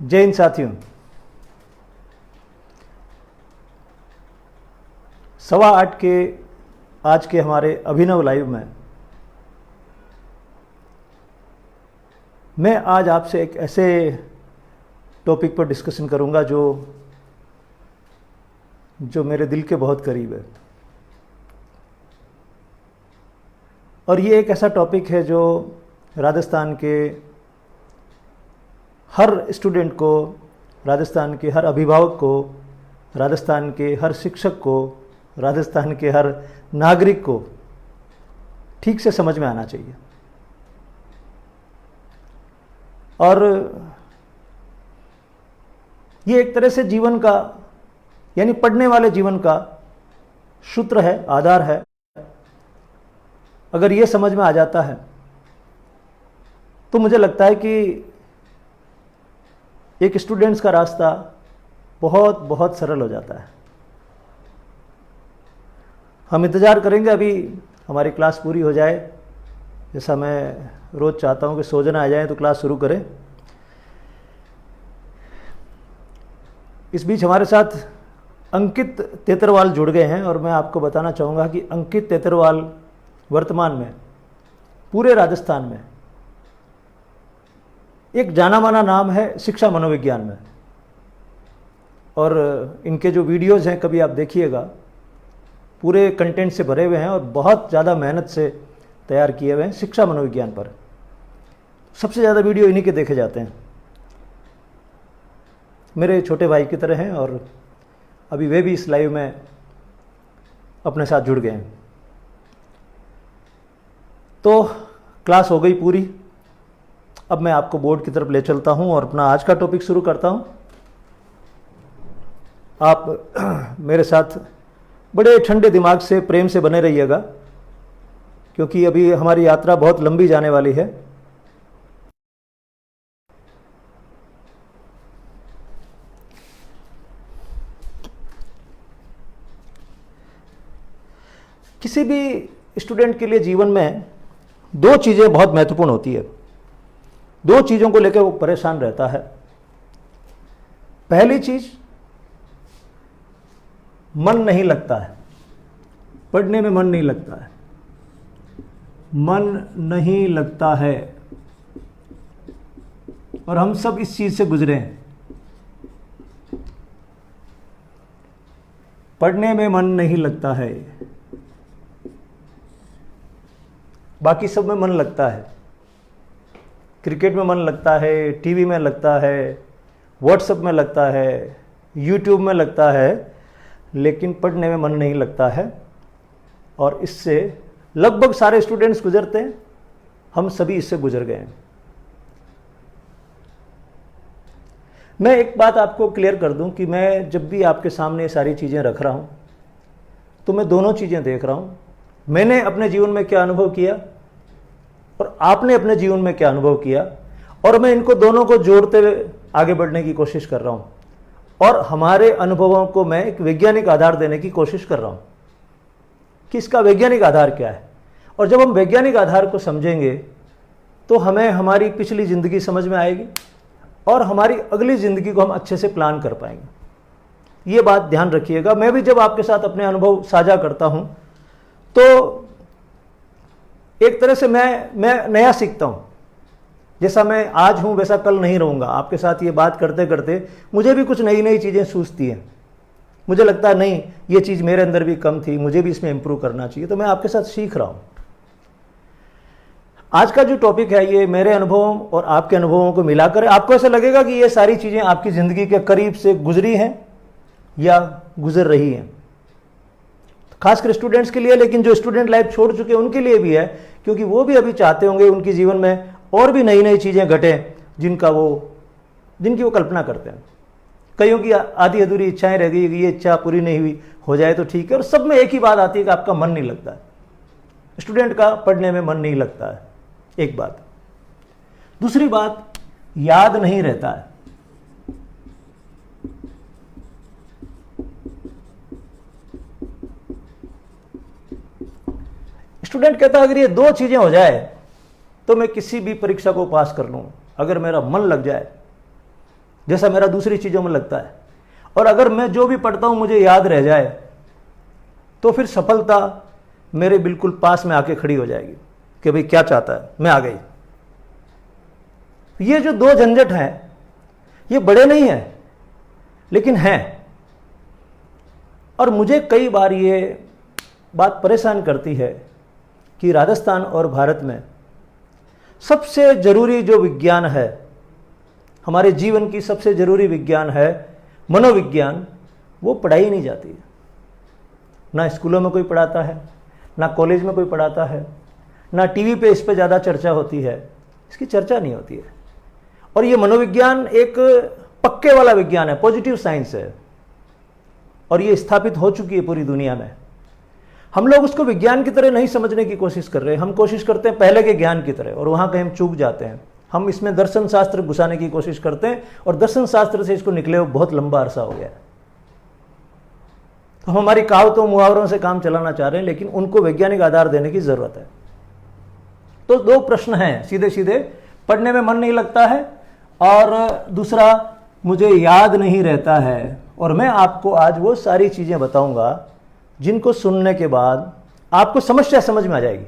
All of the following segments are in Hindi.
जय हिंद साथियों। 8:15 के आज के हमारे अभिनव लाइव में मैं आज आपसे एक ऐसे टॉपिक पर डिस्कशन करूंगा जो मेरे दिल के बहुत करीब है। और ये एक ऐसा टॉपिक है जो राजस्थान के हर स्टूडेंट को, राजस्थान के हर अभिभावक को, राजस्थान के हर शिक्षक को, राजस्थान के हर नागरिक को ठीक से समझ में आना चाहिए। और ये एक तरह से जीवन का, यानी पढ़ने वाले जीवन का सूत्र है, आधार है। अगर ये समझ में आ जाता है तो मुझे लगता है कि एक स्टूडेंट्स का रास्ता बहुत बहुत सरल हो जाता है। हम इंतज़ार करेंगे अभी हमारी क्लास पूरी हो जाए। जैसा मैं रोज़ चाहता हूँ कि सोजना आ जाए तो क्लास शुरू करें। इस बीच हमारे साथ अंकित तेतरवाल जुड़ गए हैं और मैं आपको बताना चाहूँगा कि अंकित तेतरवाल वर्तमान में पूरे राजस्थान में एक जाना माना नाम है शिक्षा मनोविज्ञान में। और इनके जो वीडियोज़ हैं कभी आप देखिएगा, पूरे कंटेंट से भरे हुए हैं और बहुत ज़्यादा मेहनत से तैयार किए हुए हैं शिक्षा मनोविज्ञान पर। सबसे ज़्यादा वीडियो इन्हीं के देखे जाते हैं। मेरे छोटे भाई की तरह हैं और अभी वे भी इस लाइव में अपने साथ जुड़ गए हैं। तो क्लास हो गई पूरी। अब मैं आपको बोर्ड की तरफ ले चलता हूं और अपना आज का टॉपिक शुरू करता हूं। आप मेरे साथ बड़े ठंडे दिमाग से, प्रेम से बने रहिएगा, क्योंकि अभी हमारी यात्रा बहुत लंबी जाने वाली है। किसी भी स्टूडेंट के लिए जीवन में दो चीज़ें बहुत महत्वपूर्ण होती है। दो चीज़ों को लेकर वो परेशान रहता है। पहली चीज़, मन नहीं लगता है, पढ़ने में मन नहीं लगता है, मन नहीं लगता है। और हम सब इस चीज़ से गुजरे हैं। पढ़ने में मन नहीं लगता है, बाकी सब में मन लगता है। क्रिकेट में मन लगता है, टीवी में लगता है, व्हाट्सएप में लगता है, यूट्यूब में लगता है, लेकिन पढ़ने में मन नहीं लगता है। और इससे लगभग सारे स्टूडेंट्स गुजरते हैं। हम सभी इससे गुजर गए हैं। मैं एक बात आपको क्लियर कर दूं कि मैं जब भी आपके सामने ये सारी चीज़ें रख रहा हूं तो मैं दोनों चीज़ें देख रहा हूं। मैंने अपने जीवन में क्या अनुभव किया और आपने अपने जीवन में क्या अनुभव किया, और मैं इनको दोनों को जोड़ते हुए आगे बढ़ने की कोशिश कर रहा हूं। और हमारे अनुभवों को मैं एक वैज्ञानिक आधार देने की कोशिश कर रहा हूं कि इसका वैज्ञानिक आधार क्या है। और जब हम वैज्ञानिक आधार को समझेंगे तो हमें हमारी पिछली ज़िंदगी समझ में आएगी और हमारी अगली ज़िंदगी को हम अच्छे से प्लान कर पाएंगे। ये बात ध्यान रखिएगा। मैं भी जब आपके साथ अपने अनुभव साझा करता हूं तो एक तरह से मैं नया सीखता हूं। जैसा मैं आज हूं वैसा कल नहीं रहूंगा। आपके साथ ये बात करते करते मुझे भी कुछ नई नई चीज़ें सूझती हैं। मुझे लगता है नहीं, ये चीज़ मेरे अंदर भी कम थी, मुझे भी इसमें इंप्रूव करना चाहिए। तो मैं आपके साथ सीख रहा हूं। आज का जो टॉपिक है ये मेरे अनुभवों और आपके अनुभवों को मिलाकर, आपको ऐसा लगेगा कि ये सारी चीज़ें आपकी ज़िंदगी के करीब से गुजरी हैं या गुजर रही हैं। खासकर स्टूडेंट्स के लिए, लेकिन जो स्टूडेंट लाइफ छोड़ चुके हैं उनके लिए भी है, क्योंकि वो भी अभी चाहते होंगे उनके जीवन में और भी नई नई चीज़ें घटें जिनकी वो कल्पना करते हैं। कईयों की आधी अधूरी इच्छाएं रह गई, ये इच्छा पूरी नहीं हुई, हो जाए तो ठीक है। और सब में एक ही बात आती है कि आपका मन नहीं लगता है। स्टूडेंट का पढ़ने में मन नहीं लगता है, एक बात। दूसरी बात, याद नहीं रहता है। स्टूडेंट कहता है अगर ये दो चीजें हो जाए तो मैं किसी भी परीक्षा को पास कर लूँ। अगर मेरा मन लग जाए जैसा मेरा दूसरी चीज़ों में लगता है। और अगर मैं जो भी पढ़ता हूँ मुझे याद रह जाए तो फिर सफलता मेरे बिल्कुल पास में आके खड़ी हो जाएगी कि भाई क्या चाहता है, मैं आ गई। ये जो दो झंझट हैं ये बड़े नहीं हैं लेकिन हैं। और मुझे कई बार ये बात परेशान करती है कि राजस्थान और भारत में सबसे जरूरी जो विज्ञान है, हमारे जीवन की सबसे जरूरी विज्ञान है मनोविज्ञान, वो पढ़ाई नहीं जाती है। ना स्कूलों में कोई पढ़ाता है, ना कॉलेज में कोई पढ़ाता है, ना टीवी पे इस पे ज़्यादा चर्चा होती है, इसकी चर्चा नहीं होती है। और ये मनोविज्ञान एक पक्के वाला विज्ञान है, पॉजिटिव साइंस है, और ये स्थापित हो चुकी है पूरी दुनिया में। हम लोग उसको विज्ञान की तरह नहीं समझने की कोशिश कर रहे हैं, हम कोशिश करते हैं पहले के ज्ञान की तरह, और वहाँ कहीं हम चूक जाते हैं। हम इसमें दर्शन शास्त्र घुसाने की कोशिश करते हैं और दर्शन शास्त्र से इसको निकले हुए बहुत लंबा अरसा हो गया है। तो हम हमारी कहावतों मुहावरों से काम चलाना चाह रहे हैं, लेकिन उनको वैज्ञानिक आधार देने की जरूरत है। तो दो प्रश्न हैं सीधे सीधे, पढ़ने में मन नहीं लगता है और दूसरा मुझे याद नहीं रहता है। और मैं आपको आज वो सारी चीजें बताऊंगा जिनको सुनने के बाद आपको समस्या समझ में आ जाएगी।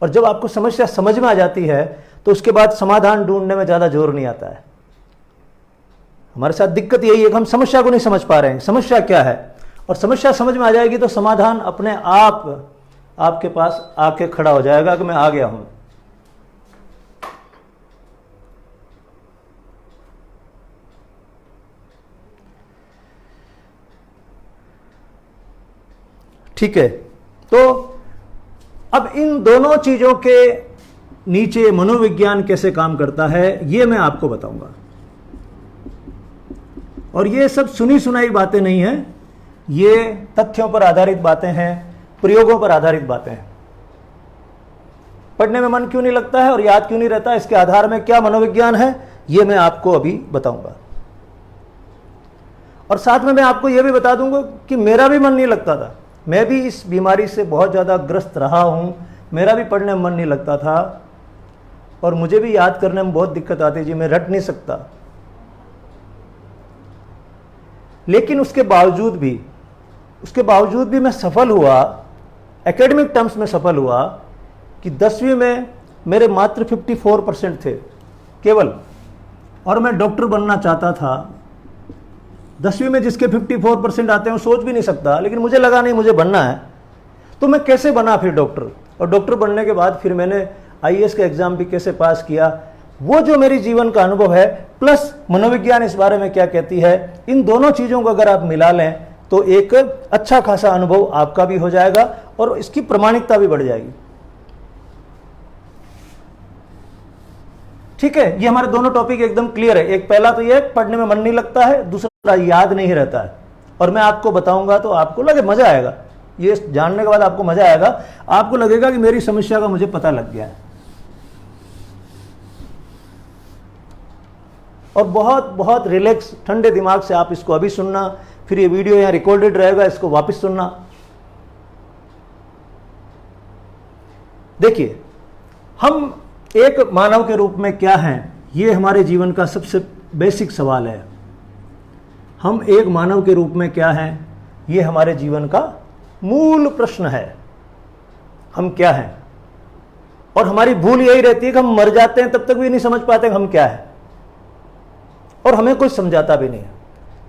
और जब आपको समस्या समझ में आ जाती है तो उसके बाद समाधान ढूंढने में ज्यादा जोर नहीं आता है। हमारे साथ दिक्कत यही है कि हम समस्या को नहीं समझ पा रहे हैं, समस्या क्या है। और समस्या समझ में आ जाएगी तो समाधान अपने आप आपके पास आके खड़ा हो जाएगा कि मैं आ गया हूं। ठीक है, तो अब इन दोनों चीजों के नीचे मनोविज्ञान कैसे काम करता है ये मैं आपको बताऊंगा। और ये सब सुनी सुनाई बातें नहीं हैं, ये तथ्यों पर आधारित बातें हैं, प्रयोगों पर आधारित बातें हैं। पढ़ने में मन क्यों नहीं लगता है और याद क्यों नहीं रहता, इसके आधार में क्या मनोविज्ञान है, ये मैं आपको अभी बताऊंगा। और साथ में मैं आपको यह भी बता दूंगा कि मेरा भी मन नहीं लगता था, मैं भी इस बीमारी से बहुत ज़्यादा ग्रस्त रहा हूं, मेरा भी पढ़ने में मन नहीं लगता था और मुझे भी याद करने में बहुत दिक्कत आती जी, मैं रट नहीं सकता। लेकिन उसके बावजूद भी मैं सफल हुआ, एकेडमिक टर्म्स में सफल हुआ कि 10वीं में मेरे मात्र 54% थे केवल, और मैं डॉक्टर बनना चाहता था। 10वीं में जिसके 54% आते हैं वो सोच भी नहीं सकता, लेकिन मुझे लगा नहीं मुझे बनना है, तो मैं कैसे बना फिर डॉक्टर। और डॉक्टर बनने के बाद फिर मैंने आईएएस का एग्जाम भी कैसे पास किया, वो जो मेरी जीवन का अनुभव है प्लस मनोविज्ञान इस बारे में क्या कहती है, इन दोनों चीज़ों को अगर आप मिला लें तो एक अच्छा खासा अनुभव आपका भी हो जाएगा और इसकी प्रामाणिकता भी बढ़ जाएगी। ठीक है, ये हमारे दोनों टॉपिक एकदम क्लियर है। एक पहला तो ये पढ़ने में मन नहीं लगता है, दूसरा याद नहीं रहता है। और मैं आपको बताऊंगा तो आपको लगे मजा आएगा, ये जानने के बाद आपको मजा आएगा, आपको लगेगा कि मेरी समस्या का मुझे पता लग गया है। और बहुत बहुत रिलैक्स ठंडे दिमाग से आप इसको अभी सुनना, फिर ये वीडियो यहाँ रिकॉर्डेड रहेगा, इसको वापस सुनना। देखिए, हम एक मानव के रूप में क्या हैं, ये हमारे जीवन का सबसे बेसिक सवाल है। हम एक मानव के रूप में क्या हैं, ये हमारे जीवन का मूल प्रश्न है। हम क्या हैं? और हमारी भूल यही रहती है कि हम मर जाते हैं तब तक भी नहीं समझ पाते हम क्या है, और हमें कोई समझाता भी नहीं है।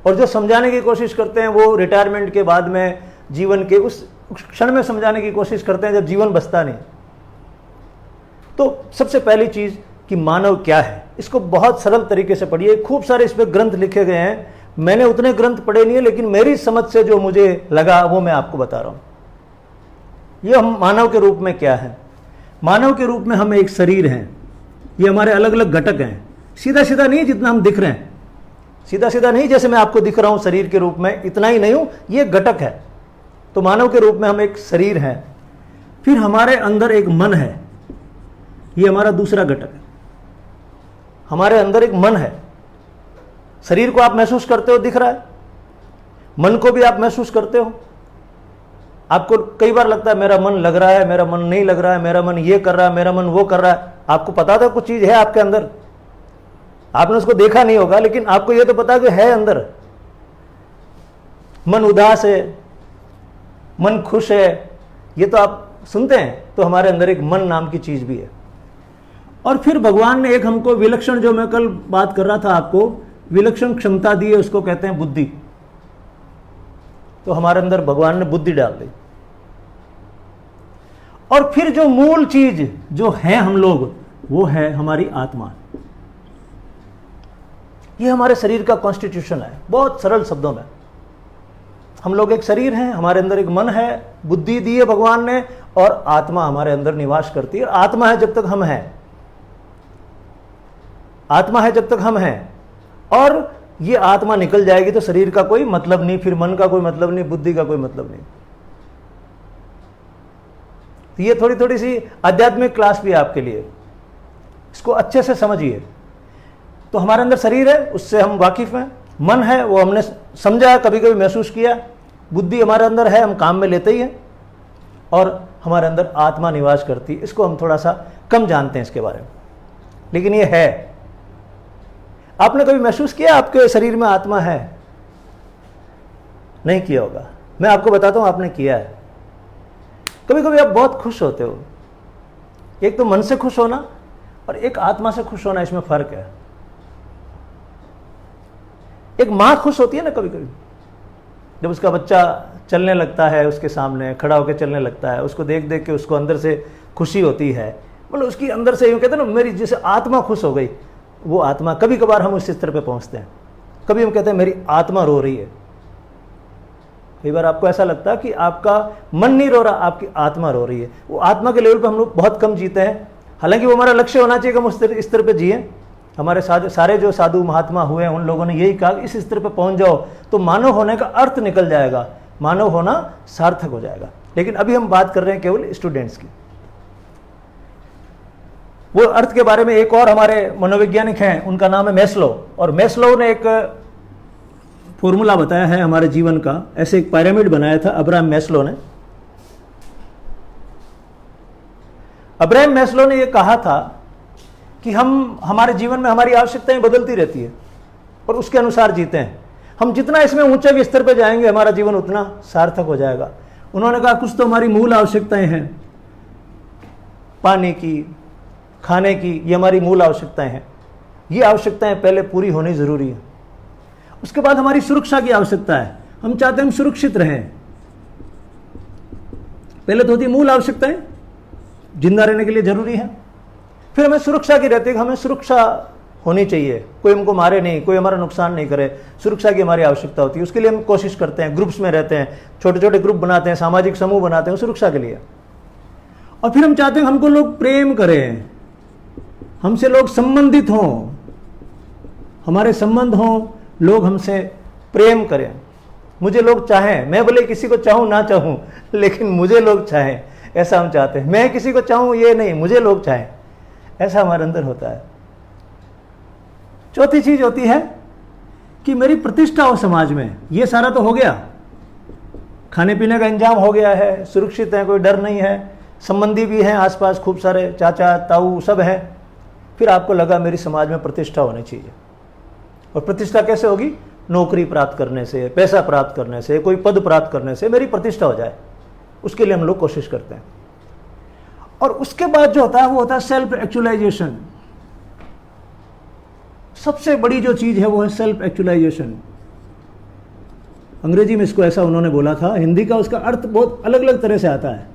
और जो समझाने की कोशिश करते हैं वो रिटायरमेंट के बाद में, जीवन के उस क्षण में समझाने की कोशिश करते हैं जब जीवन बचता नहीं। तो सबसे पहली चीज कि मानव क्या है, इसको बहुत सरल तरीके से पढ़िए। खूब सारे इस पर ग्रंथ लिखे गए हैं, मैंने उतने ग्रंथ पढ़े नहीं है, लेकिन मेरी समझ से जो मुझे लगा वो मैं आपको बता रहा हूं। ये हम मानव के रूप में क्या है। मानव के रूप में हम एक शरीर हैं, ये हमारे अलग अलग घटक हैं। सीधा सीधा नहीं जितना हम दिख रहे हैं, सीधा सीधा नहीं जैसे मैं आपको दिख रहा हूं शरीर के रूप में, इतना ही नहीं हूं, ये घटक है। तो मानव के रूप में हम एक शरीर हैं। फिर हमारे अंदर एक मन है, ये हमारा दूसरा घटक है। हमारे अंदर एक मन है। शरीर को आप महसूस करते हो, दिख रहा है, मन को भी आप महसूस करते हो। आपको कई बार लगता है मेरा मन लग रहा है, मेरा मन नहीं लग रहा है, मेरा मन ये कर रहा है, मेरा मन वो कर रहा है। आपको पता था कुछ चीज है आपके अंदर, आपने उसको देखा नहीं होगा, लेकिन आपको यह तो पता कि है अंदर। मन उदास है, मन खुश है, ये तो आप सुनते हैं। तो हमारे अंदर एक मन नाम की चीज भी है। और फिर भगवान ने एक हमको विलक्षण, जो मैं कल बात कर रहा था आपको, विलक्षण क्षमता दी है, उसको कहते हैं बुद्धि। तो हमारे अंदर भगवान ने बुद्धि डाल दी। और फिर जो मूल चीज जो है हम लोग, वो है हमारी आत्मा। ये हमारे शरीर का कॉन्स्टिट्यूशन है। बहुत सरल शब्दों में, हम लोग एक शरीर हैं, हमारे अंदर एक मन है, बुद्धि दी है भगवान ने, और आत्मा हमारे अंदर निवास करती है। आत्मा है जब तक हम हैं, आत्मा है जब तक हम हैं। और ये आत्मा निकल जाएगी तो शरीर का कोई मतलब नहीं, फिर मन का कोई मतलब नहीं, बुद्धि का कोई मतलब नहीं। तो ये थोड़ी थोड़ी सी आध्यात्मिक क्लास भी है आपके लिए, इसको अच्छे से समझिए। तो हमारे अंदर शरीर है, उससे हम वाकिफ हैं। मन है, वो हमने समझा, कभी कभी महसूस किया। बुद्धि हमारे अंदर है, हम काम में लेते ही हैं। और हमारे अंदर आत्मा निवास करती है। इसको हम थोड़ा सा कम जानते हैं इसके बारे में, लेकिन ये है। आपने कभी महसूस किया आपके शरीर में आत्मा है? नहीं किया होगा। मैं आपको बताता हूं, आपने किया है। कभी कभी आप बहुत खुश होते हो। एक तो मन से खुश होना और एक आत्मा से खुश होना, इसमें फर्क है। एक मां खुश होती है ना कभी कभी, जब उसका बच्चा चलने लगता है, उसके सामने खड़ा होकर चलने लगता है, उसको देख देख के उसको अंदर से खुशी होती है। मतलब उसकी अंदर से यूं कहते हैं ना, मेरी जैसे आत्मा खुश हो गई। वो आत्मा, कभी कभार हम उस स्तर पे पहुंचते हैं। कभी हम कहते हैं मेरी आत्मा रो रही है। कई बार आपको ऐसा लगता है कि आपका मन नहीं रो रहा, आपकी आत्मा रो रही है। वो आत्मा के लेवल पे हम लोग बहुत कम जीते हैं। हालांकि वो हमारा लक्ष्य होना चाहिए कि हम उस स्तर पे जिए। हमारे सारे जो साधु महात्मा हुए हैं, उन लोगों ने यही कहा, इस स्तर पे पहुंच जाओ तो मानव होने का अर्थ निकल जाएगा, मानव होना सार्थक हो जाएगा। लेकिन अभी हम बात कर रहे हैं केवल स्टूडेंट्स की। वो अर्थ के बारे में एक और हमारे मनोवैज्ञानिक हैं, उनका नाम है मैस्लो। और मैस्लो ने एक फॉर्मूला बताया है हमारे जीवन का। ऐसे एक पिरामिड बनाया था अब्राहम मैस्लो ने। अब्राहम मैस्लो ने यह कहा था कि हम हमारे जीवन में हमारी आवश्यकताएं बदलती रहती है और उसके अनुसार जीते हैं। हम जितना इसमें ऊंचे स्तर पर जाएंगे, हमारा जीवन उतना सार्थक हो जाएगा। उन्होंने कहा कुछ तो हमारी मूल आवश्यकताएं हैं, पानी की, खाने की, ये हमारी मूल आवश्यकताएं हैं। ये आवश्यकताएं पहले पूरी होनी जरूरी है। उसके बाद हमारी सुरक्षा की आवश्यकता है। हम चाहते हैं हम सुरक्षित रहें। पहले तो होती मूल आवश्यकताएं, जिंदा रहने के लिए जरूरी है। फिर हमें सुरक्षा की रहती है कि हमें सुरक्षा होनी चाहिए, कोई हमको मारे नहीं, कोई हमारा नुकसान नहीं करे। सुरक्षा की हमारी आवश्यकता होती है। उसके लिए हम कोशिश करते हैं, ग्रुप्स में रहते हैं, छोटे छोटे ग्रुप बनाते हैं, सामाजिक समूह बनाते हैं सुरक्षा के लिए। और फिर हम चाहते हैं हमको लोग प्रेम करें, हमसे लोग संबंधित हों, हमारे संबंध हों, लोग हमसे प्रेम करें, मुझे लोग चाहें। मैं भले किसी को चाहूं ना चाहूं, लेकिन मुझे लोग चाहें, ऐसा हम चाहते हैं। मैं किसी को चाहूं ये नहीं, मुझे लोग चाहें, ऐसा हमारे अंदर होता है। चौथी चीज होती है कि मेरी प्रतिष्ठा हो समाज में। ये सारा तो हो गया, खाने पीने का इंतजाम हो गया है, सुरक्षित है, कोई डर नहीं है, संबंधी भी हैं आसपास, खूब सारे चाचा ताऊ सब हैं। फिर आपको लगा मेरी समाज में प्रतिष्ठा होनी चाहिए। और प्रतिष्ठा कैसे होगी? नौकरी प्राप्त करने से, पैसा प्राप्त करने से, कोई पद प्राप्त करने से मेरी प्रतिष्ठा हो जाए, उसके लिए हम लोग कोशिश करते हैं। और उसके बाद जो होता है वो होता है सेल्फ एक्चुअलाइजेशन। सबसे बड़ी जो चीज है वो है सेल्फ एक्चुअलाइजेशन। अंग्रेजी में इसको ऐसा उन्होंने बोला था, हिंदी का उसका अर्थ बहुत अलग अलग तरह से आता है।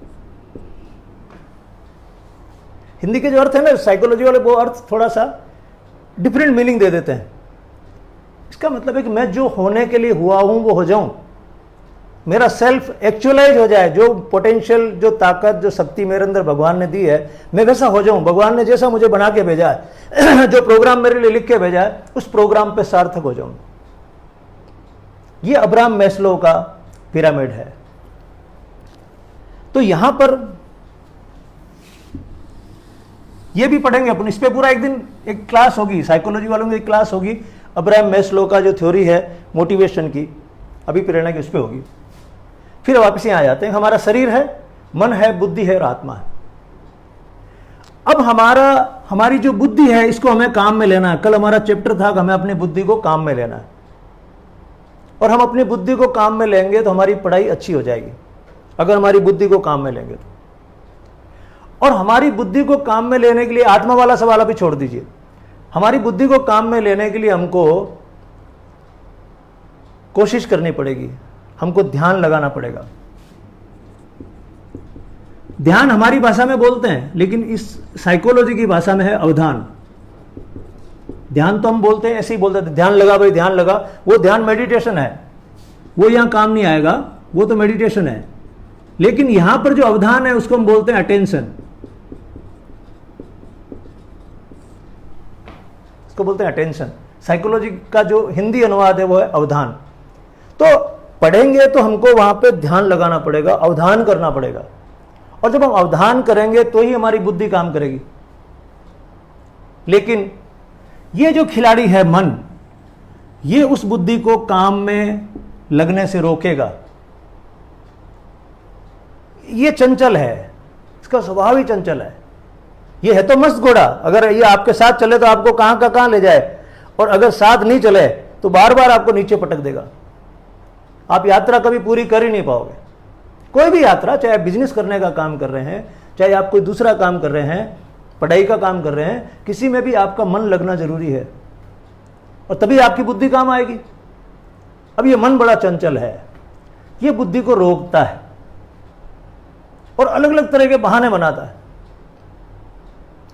हिंदी के जो अर्थ है ना, साइकोलॉजी वाले वो अर्थ थोड़ा सा डिफरेंट मीनिंग दे देते हैं। इसका मतलब है कि मैं जो होने के लिए हुआ हूं वो हो जाऊं, मेरा सेल्फ एक्चुअलाइज हो जाए, जो पोटेंशियल, जो ताकत, जो शक्ति मेरे अंदर भगवान ने दी है, मैं वैसा हो जाऊं। भगवान ने जैसा मुझे बना के भेजा है, जो प्रोग्राम मेरे लिए लिख के भेजा है, उस प्रोग्राम पे सार्थक हो जाऊं। ये अब्राहम मैस्लो का पिरामिड है। तो यहां पर ये भी पढ़ेंगे अपन, इस पे पूरा एक दिन एक क्लास होगी, साइकोलॉजी वालों की एक क्लास होगी। अब्राहम मैस्लो का जो थ्योरी है मोटिवेशन की, अभी प्रेरणा की, उस पे होगी। फिर वापस यहाँ आ जाते हैं। हमारा शरीर है, मन है, बुद्धि है और आत्मा है। अब हमारी जो बुद्धि है इसको हमें काम में लेना है। कल हमारा चैप्टर था कि हमें अपनी बुद्धि को काम में लेना है, और हम अपनी बुद्धि को काम में लेंगे तो हमारी पढ़ाई अच्छी हो जाएगी, अगर हमारी बुद्धि को काम में लेंगे तो। और हमारी बुद्धि को काम में लेने के लिए आत्मा वाला सवाल अभी छोड़ दीजिए। हमारी बुद्धि को काम में लेने के लिए हमको कोशिश करनी पड़ेगी, हमको ध्यान लगाना पड़ेगा। ध्यान हमारी भाषा में बोलते हैं, लेकिन इस साइकोलॉजी की भाषा में है अवधान। ध्यान तो हम बोलते हैं, ऐसे ही बोलते थे, ध्यान लगा भाई ध्यान लगा। वो ध्यान मेडिटेशन है, वो यहां काम नहीं आएगा, वो तो मेडिटेशन है। लेकिन यहां पर जो अवधान है उसको हम बोलते हैं अटेंशन, उसको बोलते हैं अटेंशन। साइकोलॉजी का जो हिंदी अनुवाद है वो है अवधान। तो पढ़ेंगे तो हमको वहां पे ध्यान लगाना पड़ेगा, अवधान करना पड़ेगा, और जब हम अवधान करेंगे तो ही हमारी बुद्धि काम करेगी। लेकिन ये जो खिलाड़ी है मन, ये उस बुद्धि को काम में लगने से रोकेगा। ये चंचल है, इसका स्वभाव ही चंचल है। ये है तो मस्त घोड़ा, अगर ये आपके साथ चले तो आपको कहां का कहां ले जाए, और अगर साथ नहीं चले तो बार बार आपको नीचे पटक देगा। आप यात्रा कभी पूरी कर ही नहीं पाओगे। कोई भी यात्रा, चाहे आप बिजनेस करने का काम कर रहे हैं, चाहे आप कोई दूसरा काम कर रहे हैं, पढ़ाई का काम कर रहे हैं, किसी में भी आपका मन लगना जरूरी है, और तभी आपकी बुद्धि काम आएगी। अब ये मन बड़ा चंचल है, ये बुद्धि को रोकता है और अलग अलग तरह के बहाने बनाता है।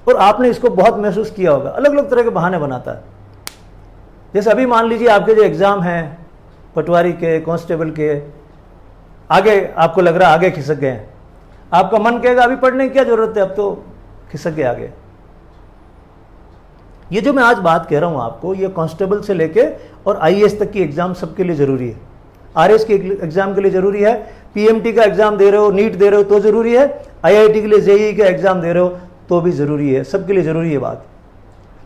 और आपने इसको बहुत महसूस किया होगा, अलग अलग तरह के बहाने बनाता है। जैसे अभी मान लीजिए आपके जो एग्जाम हैं पटवारी के, कांस्टेबल के, आगे आपको लग रहा है आगे खिसक गए हैं, आपका मन कहेगा अभी पढ़ने की क्या जरूरत है, अब तो खिसक गए आगे। ये जो मैं आज बात कह रहा हूं आपको, ये कांस्टेबल से लेके और आईएएस तक की एग्जाम सबके लिए जरूरी है। आरएस के एग्जाम के लिए जरूरी है, पीएमटी का एग्जाम दे रहे हो, नीट दे रहे हो तो जरूरी है, आईआईटी के लिए जेईई का एग्जाम दे रहे हो तो भी जरूरी है, सबके लिए जरूरी है बात।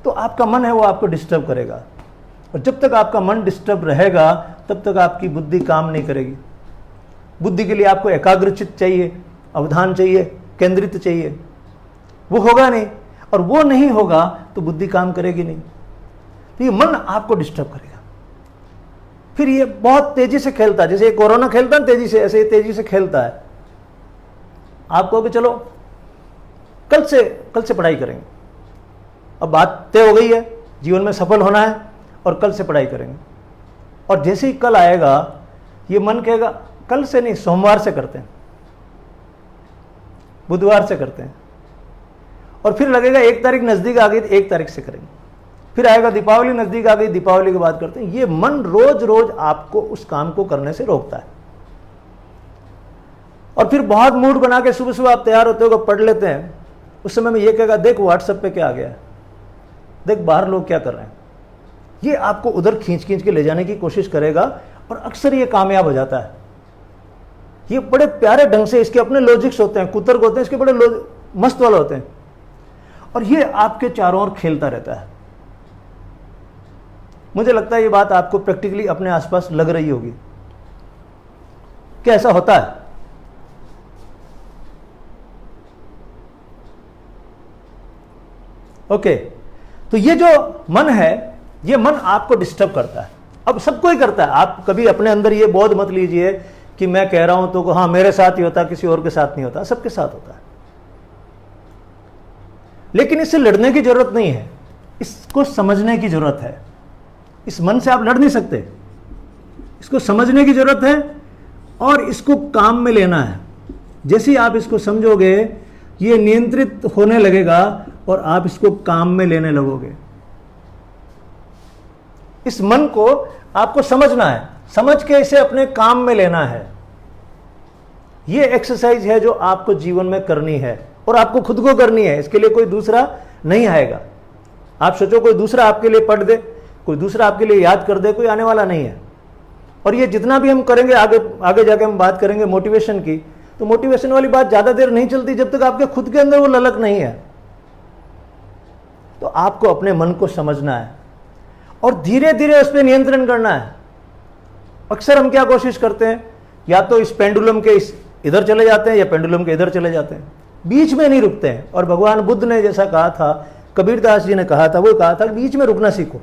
तो आपका मन है वो आपको डिस्टर्ब करेगा, और जब तक आपका मन डिस्टर्ब रहेगा तब तक आपकी बुद्धि काम नहीं करेगी। बुद्धि के लिए आपको एकाग्रचित चाहिए, अवधान चाहिए, केंद्रित चाहिए। वो होगा नहीं, और वो नहीं होगा तो बुद्धि काम करेगी नहीं। तो ये मन आपको डिस्टर्ब करेगा। फिर ये बहुत तेजी से खेलता है, जैसे कोरोना खेलता है तेजी से, ऐसे ही तेजी से खेलता है। आपको भी चलो कल से पढ़ाई करेंगे, अब बात तय हो गई है, जीवन में सफल होना है और कल से पढ़ाई करेंगे। और जैसे ही कल आएगा ये मन कहेगा कल से नहीं, सोमवार से करते हैं, बुधवार से करते हैं, और फिर लगेगा 1 तारीख नजदीक आ गई तो 1 तारीख से करेंगे, फिर आएगा दीपावली नजदीक आ गई, दीपावली के बाद करते हैं। ये मन रोज रोज आपको उस काम को करने से रोकता है। और फिर बहुत मूड बना के सुबह सुबह आप तैयार होते हो, पढ़ लेते हैं, उस समय में ये कहेगा देख व्हाट्सएप पे क्या आ गया है, देख बाहर लोग क्या कर रहे हैं। ये आपको उधर खींच खींच के ले जाने की कोशिश करेगा, और अक्सर ये कामयाब हो जाता है। ये बड़े प्यारे ढंग से, इसके अपने लॉजिक्स होते हैं, कुतर्क होते हैं, इसके बड़े मस्त वाले होते हैं, और ये आपके चारों ओर खेलता रहता है। मुझे लगता है ये बात आपको प्रैक्टिकली अपने आसपास लग रही होगी। क्या ऐसा होता है? ओके, तो ये जो मन है, ये मन आपको डिस्टर्ब करता है। अब सबको ही करता है। आप कभी अपने अंदर ये बोध मत लीजिए कि मैं कह रहा हूं तो हाँ मेरे साथ ही होता, किसी और के साथ नहीं होता, सबके साथ होता है। लेकिन इससे लड़ने की जरूरत नहीं है, इसको समझने की जरूरत है। इस मन से आप लड़ नहीं सकते, इसको समझने की जरूरत है और इसको काम में लेना है। जैसे ही आप इसको समझोगे ये नियंत्रित होने लगेगा और आप इसको काम में लेने लगोगे। इस मन को आपको समझना है, समझ के इसे अपने काम में लेना है। ये एक्सरसाइज है जो आपको जीवन में करनी है और आपको खुद को करनी है। इसके लिए कोई दूसरा नहीं आएगा। आप सोचो कोई दूसरा आपके लिए पढ़ दे, कोई दूसरा आपके लिए याद कर दे, कोई आने वाला नहीं है। और ये जितना भी हम करेंगे, आगे जाके हम बात करेंगे मोटिवेशन की, तो मोटिवेशन वाली बात ज्यादा देर नहीं चलती जब तक आपके खुद के अंदर वो ललक नहीं है। तो आपको अपने मन को समझना है और धीरे धीरे उस पर नियंत्रण करना है। अक्सर हम क्या कोशिश करते हैं, या तो इस पेंडुलम के इधर चले जाते हैं या पेंडुलम के इधर चले जाते हैं। बीच में नहीं रुकते हैं। और भगवान बुद्ध ने जैसा कहा था, कबीरदास जी ने कहा था, वो कहा था कि बीच में रुकना सीखो।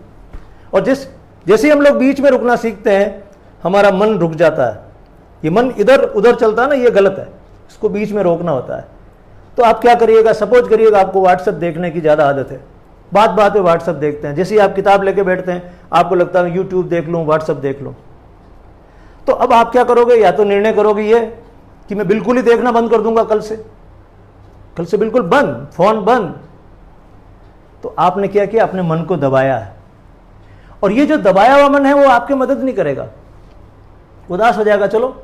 और जैसे ही हम लोग बीच में रुकना सीखते हैं, हमारा मन रुक जाता है। ये मन इधर उधर चलता है ना, ये गलत है, इसको बीच में रोकना होता है। तो आप क्या करिएगा, सपोज करिएगा आपको व्हाट्सएप देखने की ज़्यादा आदत है, बात बात पे व्हाट्सएप देखते हैं। जैसे ही आप किताब लेके बैठते हैं, आपको लगता है यूट्यूब देख लूँ, व्हाट्सएप देख लूँ। तो अब आप क्या करोगे, या तो निर्णय करोगे ये कि मैं बिल्कुल ही देखना बंद कर दूंगा, कल से बिल्कुल बंद, फोन बंद। तो आपने क्या किया, अपने मन को दबाया है। और ये जो दबाया हुआ मन है वो आपकी मदद नहीं करेगा, उदास हो जाएगा। चलो,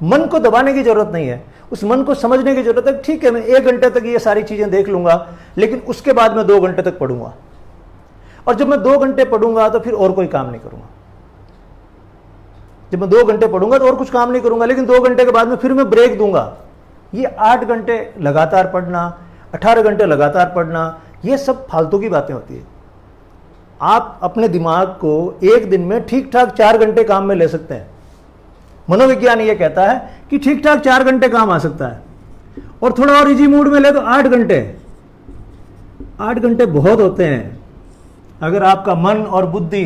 मन को दबाने की जरूरत नहीं है, उस मन को समझने की जरूरत है। ठीक है, मैं 1 घंटे तक ये सारी चीजें देख लूंगा, लेकिन उसके बाद मैं 2 घंटे तक पढ़ूंगा। और जब मैं 2 घंटे पढ़ूंगा तो फिर और कोई काम नहीं करूंगा। जब मैं 2 घंटे पढ़ूंगा तो और कुछ काम नहीं करूंगा, लेकिन 2 घंटे के बाद में फिर मैं ब्रेक दूंगा। ये 8 घंटे लगातार पढ़ना, 18 घंटे लगातार पढ़ना, ये सब फालतू की बातें होती है। आप अपने दिमाग को एक दिन में ठीक ठाक 4 घंटे काम में ले सकते हैं। मनोविज्ञान ये कहता है कि ठीक ठाक 4 घंटे काम आ सकता है। और थोड़ा और इजी मूड में ले तो 8 घंटे। 8 घंटे बहुत होते हैं। अगर आपका मन और बुद्धि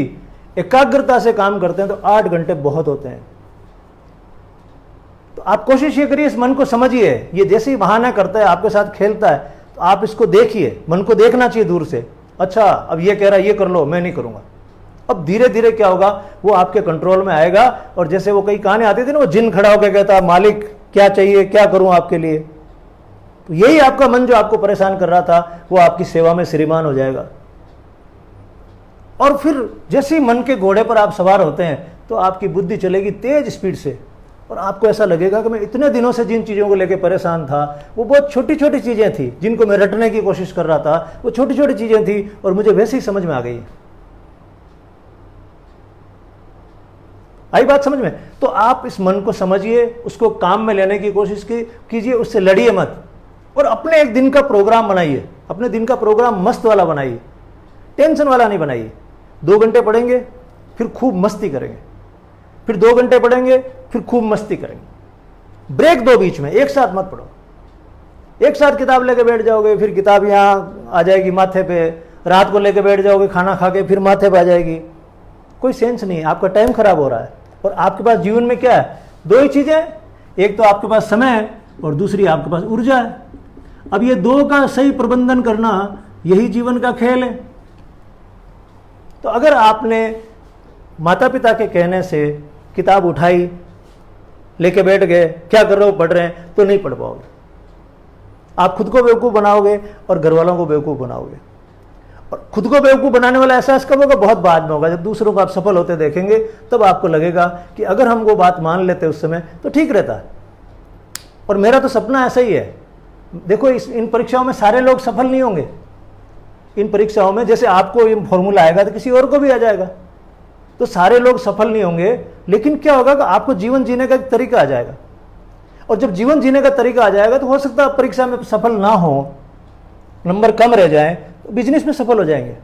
एकाग्रता से काम करते हैं तो 8 घंटे बहुत होते हैं। तो आप कोशिश ये करिए, इस मन को समझिए। ये जैसे ही बहाना करता है, आपके साथ खेलता है, तो आप इसको देखिए। मन को देखना चाहिए दूर से, अच्छा अब ये कह रहा है ये कर लो, मैं नहीं करूंगा। अब धीरे धीरे क्या होगा, वो आपके कंट्रोल में आएगा। और जैसे वो कई कहानी आती थी ना, वो जिन खड़ा होकर कहता मालिक क्या चाहिए, क्या करूं आपके लिए। तो यही आपका मन जो आपको परेशान कर रहा था, वो आपकी सेवा में श्रीमान हो जाएगा। और फिर जैसे ही मन के घोड़े पर आप सवार होते हैं, तो आपकी बुद्धि चलेगी तेज स्पीड से। और आपको ऐसा लगेगा कि मैं इतने दिनों से जिन चीज़ों को लेकर परेशान था, वो बहुत छोटी छोटी चीज़ें थी जिनको मैं रटने की कोशिश कर रहा था। वो छोटी छोटी चीज़ें थी और मुझे वैसे ही समझ में आ गई। आई बात समझ में? तो आप इस मन को समझिए, उसको काम में लेने की कोशिश कीजिए, उससे लड़िए मत। और अपने एक दिन का प्रोग्राम बनाइए, अपने दिन का प्रोग्राम मस्त वाला बनाइए, टेंशन वाला नहीं बनाइए। 2 घंटे पढ़ेंगे, फिर खूब मस्ती करेंगे, फिर 2 घंटे पढ़ेंगे, फिर खूब मस्ती करेंगे। ब्रेक दो बीच में, एक साथ मत पढ़ो। एक साथ किताब लेके बैठ जाओगे, फिर किताब यहाँ आ जाएगी माथे पे। रात को लेके बैठ जाओगे खाना खा के, फिर माथे पे आ जाएगी। कोई सेंस नहीं है, आपका टाइम खराब हो रहा है। और आपके पास जीवन में क्या है, 2 ही चीजें, एक तो आपके पास समय है और दूसरी आपके पास ऊर्जा है। अब ये 2 का सही प्रबंधन करना, यही जीवन का खेल है। तो अगर आपने माता पिता के कहने से किताब उठाई, लेके बैठ गए, क्या कर रहे हो, पढ़ रहे हैं, तो नहीं पढ़ पाओगे। आप खुद को बेवकूफ़ बनाओगे और घर वालों को बेवकूफ़ बनाओगे। और खुद को बेवकूफ़ बनाने वाला एहसास कब होगा, बहुत बाद में होगा। जब दूसरों को आप सफल होते देखेंगे, तब आपको लगेगा कि अगर हम वो बात मान लेते उस समय तो ठीक रहता है। और मेरा तो सपना ऐसा ही है। देखो, इन परीक्षाओं में सारे लोग सफल नहीं होंगे। इन परीक्षाओं में जैसे आपको ये फॉर्मूला आएगा तो किसी और को भी आ जाएगा। तो सारे लोग सफल नहीं होंगे, लेकिन क्या होगा कि आपको जीवन जीने का एक तरीका आ जाएगा। और जब जीवन जीने का तरीका आ जाएगा तो हो सकता है आप परीक्षा में सफल ना हो, नंबर कम रह जाए, तो बिजनेस में सफल हो जाएंगे।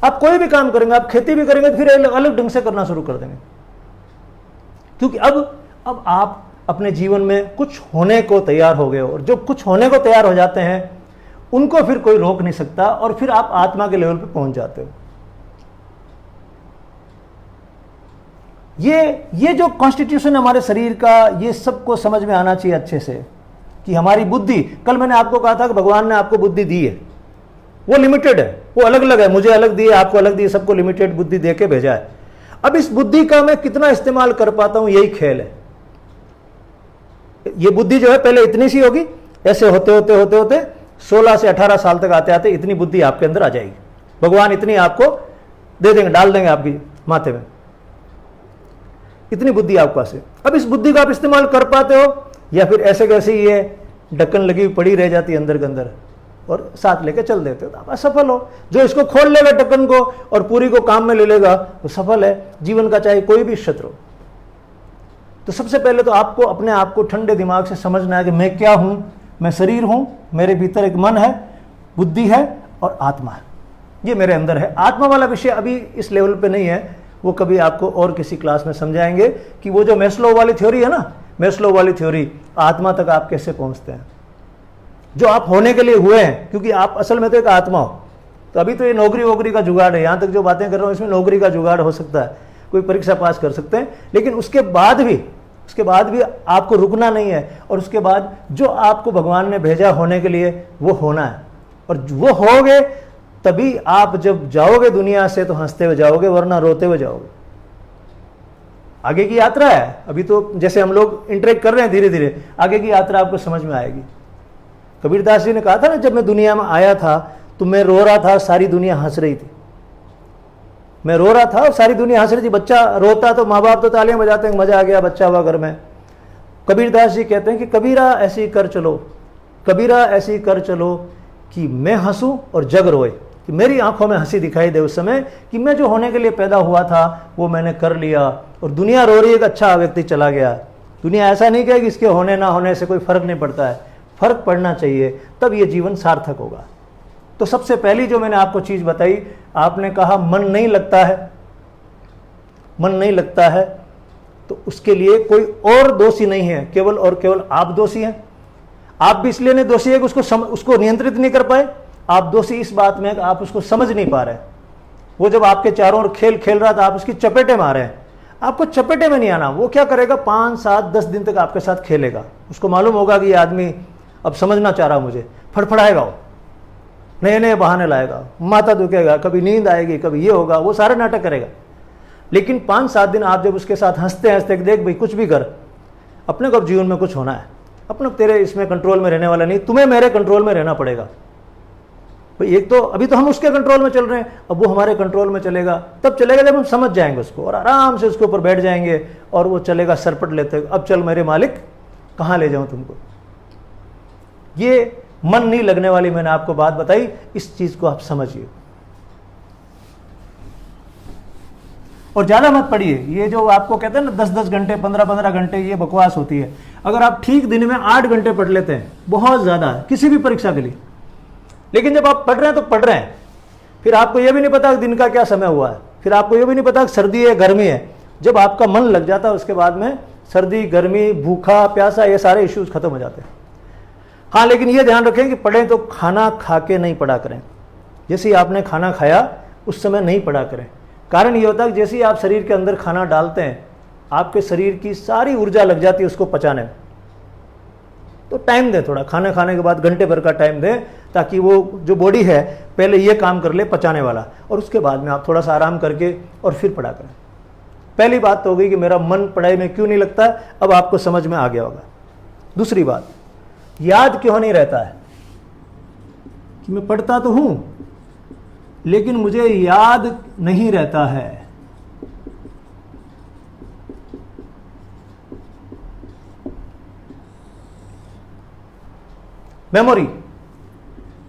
आप कोई भी काम करेंगे, आप खेती भी करेंगे तो फिर अलग ढंग से करना शुरू कर देंगे। क्योंकि अब आप अपने जीवन में कुछ होने को तैयार हो गए हो। और जो कुछ होने को तैयार हो जाते हैं, उनको फिर कोई रोक नहीं सकता। और फिर आप आत्मा के लेवल पे पहुंच जाते हो। ये जो कॉन्स्टिट्यूशन हमारे शरीर का, ये सबको समझ में आना चाहिए अच्छे से कि हमारी बुद्धि, कल मैंने आपको कहा था कि भगवान ने आपको बुद्धि दी है, वो लिमिटेड है, वो अलग अलग है। मुझे अलग दी है, आपको अलग दी है, सबको लिमिटेड बुद्धि दे के भेजा है। अब इस बुद्धि का मैं कितना इस्तेमाल कर पाता हूं, यही खेल है। ये बुद्धि जो है पहले इतनी सी होगी, ऐसे होते होते होते होते 16 से 18 साल तक आते आते इतनी बुद्धि आपके अंदर आ जाएगी। भगवान इतनी आपको दे देंगे, डाल देंगे आपकी माथे में, इतनी बुद्धि आपके पास है। अब इस बुद्धि का आप इस्तेमाल कर पाते हो, या फिर ऐसे कैसे ही ये ढक्कन लगी पड़ी रह जाती है अंदर के अंदर, और साथ लेके चल देते हो, तो आप असफल हो। जो इसको खोल लेगा ढक्कन को और पूरी को काम में ले लेगा, वो सफल है जीवन का, चाहे कोई भी क्षेत्र हो। तो सबसे पहले तो आपको अपने आप को ठंडे दिमाग से समझना है कि मैं क्या हूं। मैं शरीर हूं, मेरे भीतर एक मन है, बुद्धि है और आत्मा है, ये मेरे अंदर है। आत्मा वाला विषय अभी इस लेवल पे नहीं है, वो कभी आपको और किसी क्लास में समझाएंगे कि वो जो मैस्लो वाली थ्योरी है ना, मेस्लो वाली थ्योरी, आत्मा तक आप कैसे पहुंचते हैं, जो आप होने के लिए हुए हैं, क्योंकि आप असल में तो एक आत्मा हो। तो अभी तो ये नौकरी वोकरी का जुगाड़ है, यहां तक जो बातें कर रहा हूं इसमें नौकरी का जुगाड़ हो सकता है, कोई परीक्षा पास कर सकते हैं, लेकिन उसके बाद भी आपको रुकना नहीं है, और उसके बाद जो आपको भगवान ने भेजा होने के लिए वो होना है, और वो होगे तभी आप जब जाओगे दुनिया से तो हंसते हुए जाओगे, वरना रोते हुए जाओगे। आगे की यात्रा है, अभी तो जैसे हम लोग इंटरेक्ट कर रहे हैं धीरे धीरे, आगे की यात्रा आपको समझ में आएगी। कबीरदास जी ने कहा था ना, जब मैं दुनिया में आया था तो मैं रो रहा था, सारी दुनिया हंस रही थी। मैं रो रहा था और सारी दुनिया हंस रही थी। बच्चा रोता तो माँ बाप तो तालियां बजाते हैं, मजा आ गया, बच्चा हुआ घर में। कबीरदास जी कहते हैं कि कबीरा ऐसी कर चलो, कबीरा ऐसी कर चलो कि मैं हंसूं और जग रोए, कि मेरी आंखों में हंसी दिखाई दे उस समय, कि मैं जो होने के लिए पैदा हुआ था वो मैंने कर लिया, और दुनिया रो रही है कि अच्छा व्यक्ति चला गया। दुनिया ऐसा नहीं कहे कि इसके होने ना होने से कोई फर्क नहीं पड़ता है, फर्क पड़ना चाहिए, तब ये जीवन सार्थक होगा। तो सबसे पहली जो मैंने आपको चीज बताई, आपने कहा मन नहीं लगता है, मन नहीं लगता है, तो उसके लिए कोई और दोषी नहीं है, केवल और केवल आप दोषी हैं। आप भी इसलिए नहीं दोषी है कि उसको नियंत्रित नहीं कर पाए, आप दोषी इस बात में कि आप उसको समझ नहीं पा रहे। वो जब आपके चारों ओर खेल खेल रहा था, आप उसकी चपेटे मारे हैं, आपको चपेटे में नहीं आना। वो क्या करेगा, 5, 7, 10 दिन तक आपके साथ खेलेगा। उसको मालूम होगा कि ये आदमी अब समझना चाह रहा मुझे, फड़फड़ाएगा, वो नए नए बहाने लाएगा, माथा दुखेगा, कभी नींद आएगी, कभी ये होगा, वो सारे नाटक करेगा। लेकिन 5-7 दिन आप जब उसके साथ हंसते हंसते देख भाई कुछ भी कर, अपने को अब जीवन में कुछ होना है, अपने तेरे इसमें कंट्रोल में रहने वाला नहीं, तुम्हें मेरे कंट्रोल में रहना पड़ेगा। भाई एक तो अभी तो हम उसके कंट्रोल में चल रहे हैं, अब वो हमारे कंट्रोल में चलेगा, तब चलेगा जब हम समझ जाएंगे उसको, और आराम से उसके ऊपर बैठ जाएंगे, और वो चलेगा सरपट लेते, अब चल मेरे मालिक कहाँ ले जाऊं तुमको। ये मन नहीं लगने वाली मैंने आपको बात बताई, इस चीज को आप समझिए और ज्यादा मत पढ़िए। ये जो आपको कहते हैं ना 10-10 घंटे 15-15 घंटे, ये बकवास होती है। अगर आप ठीक दिन में 8 घंटे पढ़ लेते हैं, बहुत ज्यादा है किसी भी परीक्षा के लिए। लेकिन जब आप पढ़ रहे हैं तो पढ़ रहे हैं, फिर आपको यह भी नहीं पता कि दिन का क्या समय हुआ है, फिर आपको यह भी नहीं पता कि सर्दी है गर्मी है। जब आपका मन लग जाता है उसके बाद में सर्दी गर्मी भूखा प्यासा ये सारे इश्यूज खत्म हो जाते हैं। हाँ, लेकिन ये ध्यान रखें कि पढ़ें तो खाना खा के नहीं पढ़ा करें। जैसे ही आपने खाना खाया उस समय नहीं पढ़ा करें। कारण ये होता है कि जैसे ही आप शरीर के अंदर खाना डालते हैं, आपके शरीर की सारी ऊर्जा लग जाती है उसको पचाने में। तो टाइम दें, थोड़ा खाना खाने के बाद घंटे भर का टाइम दें, ताकि वो जो बॉडी है पहले ये काम कर ले पचाने वाला, और उसके बाद में आप थोड़ा सा आराम करके और फिर पढ़ा करें। पहली बात तो हो गई कि मेरा मन पढ़ाई में क्यों नहीं लगता, अब आपको समझ में आ गया होगा। दूसरी बात, याद क्यों नहीं रहता है कि मैं पढ़ता तो हूं लेकिन मुझे याद नहीं रहता है। मेमोरी,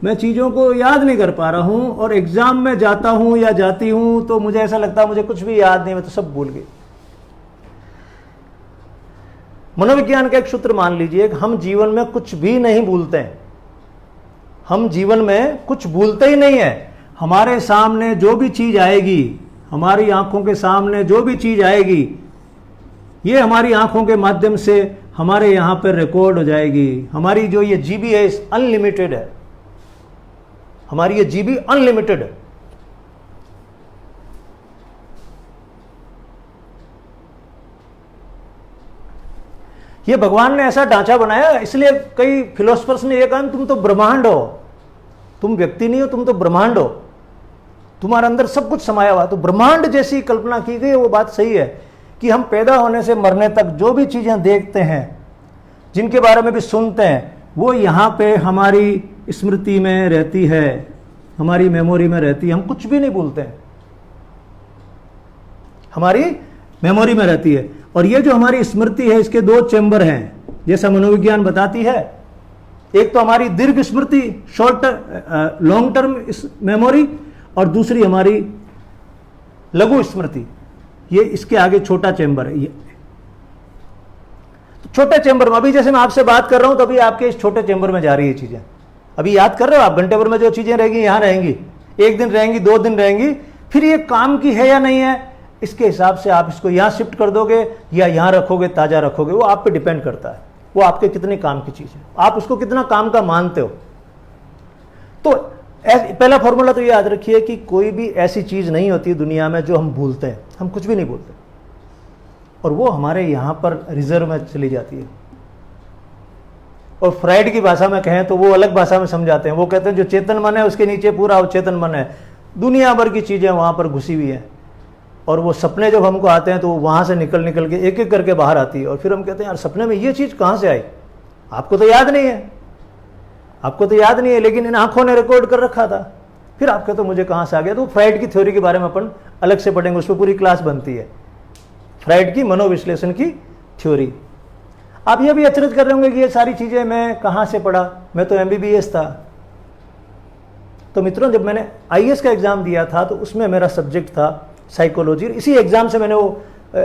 मैं चीजों को याद नहीं कर पा रहा हूं, और एग्जाम में जाता हूं या जाती हूं तो मुझे ऐसा लगता है मुझे कुछ भी याद नहीं, मैं तो सब भूल गई। मनोविज्ञान का एक सूत्र मान लीजिए कि हम जीवन में कुछ भी नहीं भूलते हैं। हम जीवन में कुछ भूलते ही नहीं है। हमारे सामने जो भी चीज आएगी, हमारी आंखों के सामने जो भी चीज आएगी, ये हमारी आंखों के माध्यम से हमारे यहां पर रिकॉर्ड हो जाएगी। हमारी जो ये जीबी है अनलिमिटेड है, हमारी ये जीबी अनलिमिटेड है। ये भगवान ने ऐसा ढांचा बनाया, इसलिए कई फिलोसफर्स ने यह कहा तुम तो ब्रह्मांड हो, तुम व्यक्ति नहीं हो, तुम तो ब्रह्मांड हो, तुम्हारे अंदर सब कुछ समाया हुआ। तो ब्रह्मांड जैसी कल्पना की गई, वो बात सही है कि हम पैदा होने से मरने तक जो भी चीजें देखते हैं, जिनके बारे में भी सुनते हैं, वो यहाँ पे हमारी स्मृति में रहती है, हमारी मेमोरी में रहती है। हम कुछ भी नहीं भूलते हैं, हमारी मेमोरी में रहती है। और ये जो हमारी स्मृति है, इसके 2 चैम्बर हैं, जैसा मनोविज्ञान बताती है। एक तो हमारी दीर्घ स्मृति, लॉन्ग टर्म मेमोरी, और दूसरी हमारी लघु स्मृति, ये इसके आगे छोटा चैम्बर है। ये तो छोटे चैम्बर में, अभी जैसे मैं आपसे बात कर रहा हूं तो अभी आपके इस छोटे चैम्बर में जा रही है चीजें। अभी याद कर रहे हो आप, घंटे भर में जो चीजें रहेंगी यहां रहेंगी, 1 दिन रहेंगी, 2 दिन रहेंगी, फिर ये काम की है या नहीं है, इसके हिसाब से आप इसको यहाँ शिफ्ट कर दोगे या यहाँ रखोगे, ताज़ा रखोगे, वो आप पे डिपेंड करता है। वो आपके कितने काम की चीज़ है, आप उसको कितना काम का मानते हो। तो पहला फॉर्मूला तो ये याद रखिए कि कोई भी ऐसी चीज़ नहीं होती दुनिया में जो हम भूलते हैं। हम कुछ भी नहीं भूलते, और वो हमारे यहाँ पर रिजर्व में चली जाती है। और फ्राइड की भाषा में कहें तो वो अलग भाषा में समझाते हैं। वो कहते हैं जो चेतन मन है उसके नीचे पूरा अवचेतन मन है, दुनिया भर की चीज़ें वहाँ पर घुसी हुई हैं। और वो सपने जब हमको आते हैं तो वहाँ से निकल के एक एक करके बाहर आती है। और फिर हम कहते हैं यार सपने में ये चीज़ कहाँ से आई, आपको तो याद नहीं है, आपको तो याद नहीं है, लेकिन इन आंखों ने रिकॉर्ड कर रखा था। फिर आप कहते हो मुझे कहाँ से आ गया। तो फ्राइड की थ्योरी के बारे में अपन अलग से पढ़ेंगे, उस पर पूरी क्लास बनती है, फ्राइड की मनोविश्लेषण की थ्योरी। आप ये भी अचरज कर रहे होंगे कि ये सारी चीज़ें मैं कहाँ से पढ़ा, मैं तो MBBS था। तो मित्रों, जब मैंने IAS का एग्ज़ाम दिया था तो उसमें मेरा सब्जेक्ट था साइकोलॉजी। इसी एग्ज़ाम से मैंने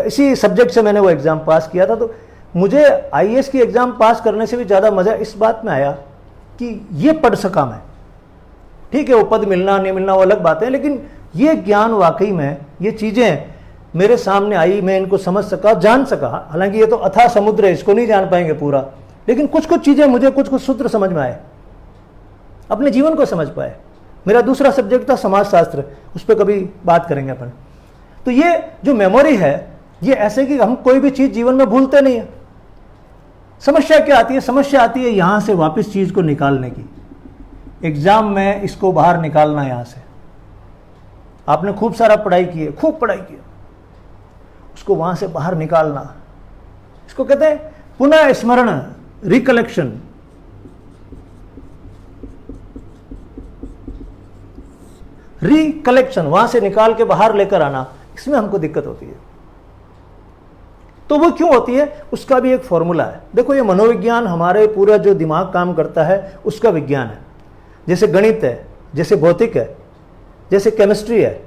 इसी सब्जेक्ट से मैंने वो एग्ज़ाम पास किया था। तो मुझे IAS की एग्ज़ाम पास करने से भी ज़्यादा मज़ा इस बात में आया कि ये पढ़ सका मैं। ठीक है, वो पद मिलना नहीं मिलना वो अलग बात है, लेकिन ये ज्ञान वाकई में, ये चीज़ें मेरे सामने आई, मैं इनको समझ सका, जान सका। हालांकि ये तो अथाह समुद्र है, इसको नहीं जान पाएंगे पूरा, लेकिन कुछ कुछ चीज़ें मुझे, कुछ कुछ सूत्र समझ में आए, अपने जीवन को समझ पाए। मेरा दूसरा सब्जेक्ट था समाजशास्त्र, उस पर कभी बात करेंगे अपन। तो ये जो मेमोरी है, ये ऐसे कि हम कोई भी चीज़ जीवन में भूलते नहीं है। समस्या क्या आती है? समस्या आती है यहाँ से वापस चीज़ को निकालने की। एग्ज़ाम में इसको बाहर निकालना, यहाँ से आपने खूब सारा पढ़ाई की है, खूब पढ़ाई की है, उसको वहाँ से बाहर निकालना, इसको कहते हैं पुनः स्मरण, रिकलेक्शन। रिकलेक्शन, वहां से निकाल के बाहर लेकर आना, इसमें हमको दिक्कत होती है। तो वो क्यों होती है, उसका भी एक फॉर्मूला है। देखो, ये मनोविज्ञान हमारे पूरा जो दिमाग काम करता है उसका विज्ञान है। जैसे गणित है, जैसे भौतिक है, जैसे केमिस्ट्री है,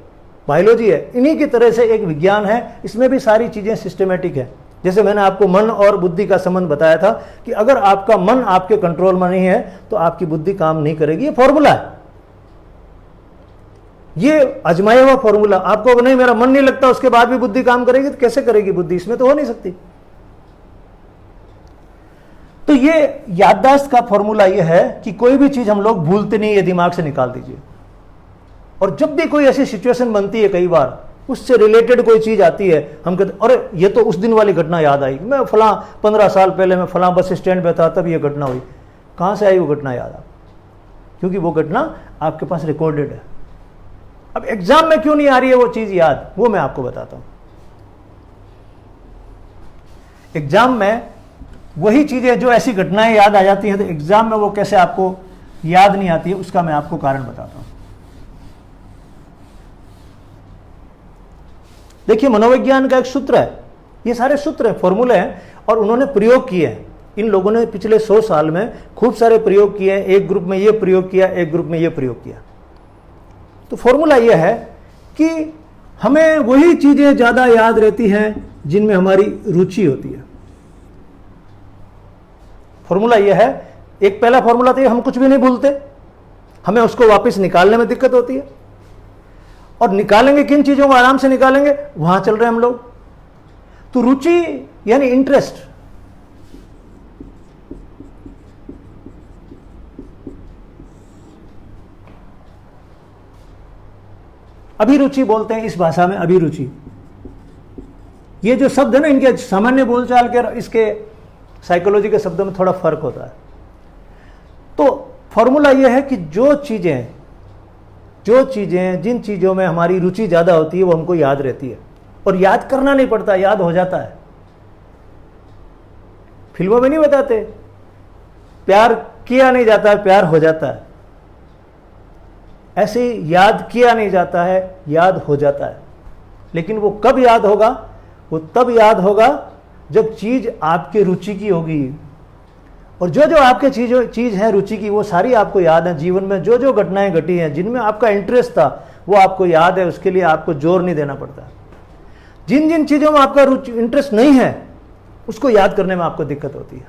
बायोलॉजी है, इन्हीं की तरह से एक विज्ञान है। इसमें भी सारी चीज़ें सिस्टमेटिक है। जैसे मैंने आपको मन और बुद्धि का संबंध बताया था कि अगर आपका मन आपके कंट्रोल में नहीं है तो आपकी बुद्धि काम नहीं करेगी। ये फॉर्मूला है, ये आजमाया हुआ फॉर्मूला। आपको अगर नहीं, मेरा मन नहीं लगता, उसके बाद भी बुद्धि काम करेगी, तो कैसे करेगी बुद्धि? इसमें तो हो नहीं सकती। तो ये याददाश्त का फॉर्मूला ये है कि कोई भी चीज हम लोग भूलते नहीं, ये दिमाग से निकाल दीजिए। और जब भी कोई ऐसी सिचुएशन बनती है, कई बार उससे रिलेटेड कोई चीज आती है, हम कहते अरे ये तो उस दिन वाली घटना याद आई, मैं फलां 15 साल पहले मैं फलां बस स्टैंड पे था, तब ये घटना हुई। कहां से आई वो घटना याद? आप, क्योंकि वो घटना आपके पास रिकॉर्डेड है। अब एग्जाम में क्यों नहीं आ रही है वो चीज याद, वो मैं आपको बताता हूं। एग्जाम में वही चीजें, जो ऐसी घटनाएं याद आ जाती हैं, तो एग्जाम में वो कैसे आपको याद नहीं आती है, उसका मैं आपको कारण बताता हूं। देखिए, मनोविज्ञान का एक सूत्र है, ये सारे सूत्र हैं, फॉर्मूले हैं, और उन्होंने प्रयोग किए हैं। इन लोगों ने पिछले 100 साल में खूब सारे प्रयोग किए हैं। एक ग्रुप में ये प्रयोग किया, एक ग्रुप में ये प्रयोग किया। तो फॉर्मूला यह है कि हमें वही चीजें ज्यादा याद रहती हैं जिनमें हमारी रुचि होती है। फॉर्मूला यह है, एक पहला फॉर्मूला तो ये, हम कुछ भी नहीं भूलते, हमें उसको वापस निकालने में दिक्कत होती है। और निकालेंगे किन चीजों को? आराम से निकालेंगे, वहां चल रहे हैं हम लोग। तो रुचि यानी इंटरेस्ट, अभिरुचि बोलते हैं इस भाषा में, अभिरुचि। ये जो शब्द है ना, इनके सामान्य बोलचाल के इसके साइकोलॉजी के शब्दों में थोड़ा फर्क होता है। तो फॉर्मूला यह है कि जो चीजें जिन चीजों में हमारी रुचि ज्यादा होती है वो हमको याद रहती है, और याद करना नहीं पड़ता, याद हो जाता है। फिल्मों में नहीं बताते, प्यार किया नहीं जाता है, प्यार हो जाता है। ऐसे याद किया नहीं जाता है, याद हो जाता है। लेकिन वो कब याद होगा? वो तब याद होगा जब चीज आपके रुचि की होगी। और जो जो आपके चीज है रुचि की, वो सारी आपको याद है। जीवन में जो जो घटनाएं घटी हैं, जिनमें आपका इंटरेस्ट था, वो आपको याद है। उसके लिए आपको जोर नहीं देना पड़ता। जिन जिन चीजों में आपका इंटरेस्ट नहीं है, उसको याद करने में आपको दिक्कत होती है।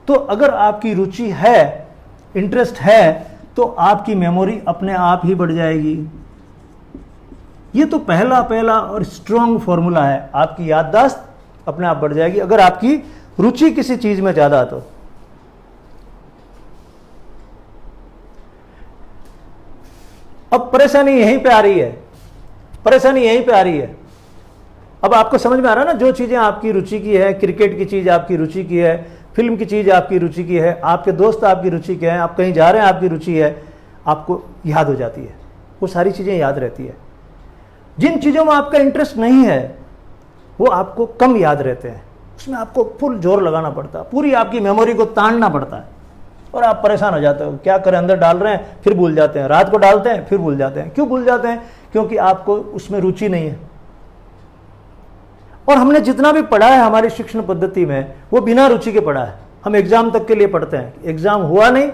तो अगर आपकी रुचि है, इंटरेस्ट है, तो आपकी मेमोरी अपने आप ही बढ़ जाएगी। ये तो पहला पहला और स्ट्रॉन्ग फॉर्मूला है। आपकी याददाश्त अपने आप बढ़ जाएगी अगर आपकी रुचि किसी चीज में ज्यादा तो। अब परेशानी यहीं पे आ रही है, परेशानी यहीं पे आ रही है। अब आपको समझ में आ रहा है ना, जो चीजें आपकी रुचि की है, क्रिकेट की चीज आपकी रुचि की है, फिल्म की चीज आपकी रुचि की है, आपके दोस्त आपकी रुचि के हैं, आप कहीं जा रहे हैं आपकी रुचि है, आपको याद हो जाती है, वो सारी चीजें याद रहती है। जिन चीजों में आपका इंटरेस्ट नहीं है वो आपको कम याद रहते हैं, उसमें आपको फुल जोर लगाना पड़ता है, पूरी आपकी मेमोरी को ताड़ना पड़ता है और आप परेशान हो जाते हो। क्या करें, अंदर डाल रहे हैं फिर भूल जाते हैं, रात को डालते हैं फिर भूल जाते हैं। क्यों भूल जाते हैं? क्योंकि आपको उसमें रुचि नहीं है। और हमने जितना भी पढ़ा है हमारी शिक्षण पद्धति में वो बिना रुचि के पढ़ा है। हम एग्जाम तक के लिए पढ़ते हैं, एग्जाम हुआ नहीं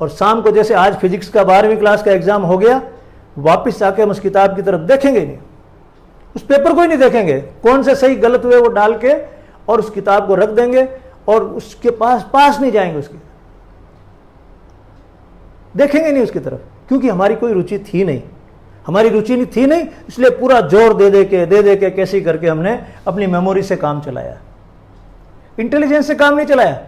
और शाम को जैसे आज फिजिक्स का 12वीं क्लास का एग्जाम हो गया, वापस आके हम उस किताब की तरफ देखेंगे नहीं, उस पेपर को ही नहीं देखेंगे, कौन से सही गलत हुए वो डाल के और उस किताब को रख देंगे और उसके पास नहीं जाएंगे, उसकी देखेंगे नहीं उसकी तरफ, क्योंकि हमारी कोई रुचि थी नहीं, हमारी रुचि नहीं थी नहीं, इसलिए पूरा जोर दे दे के कैसे करके हमने अपनी मेमोरी से काम चलाया। इंटेलिजेंस से काम नहीं चलाया,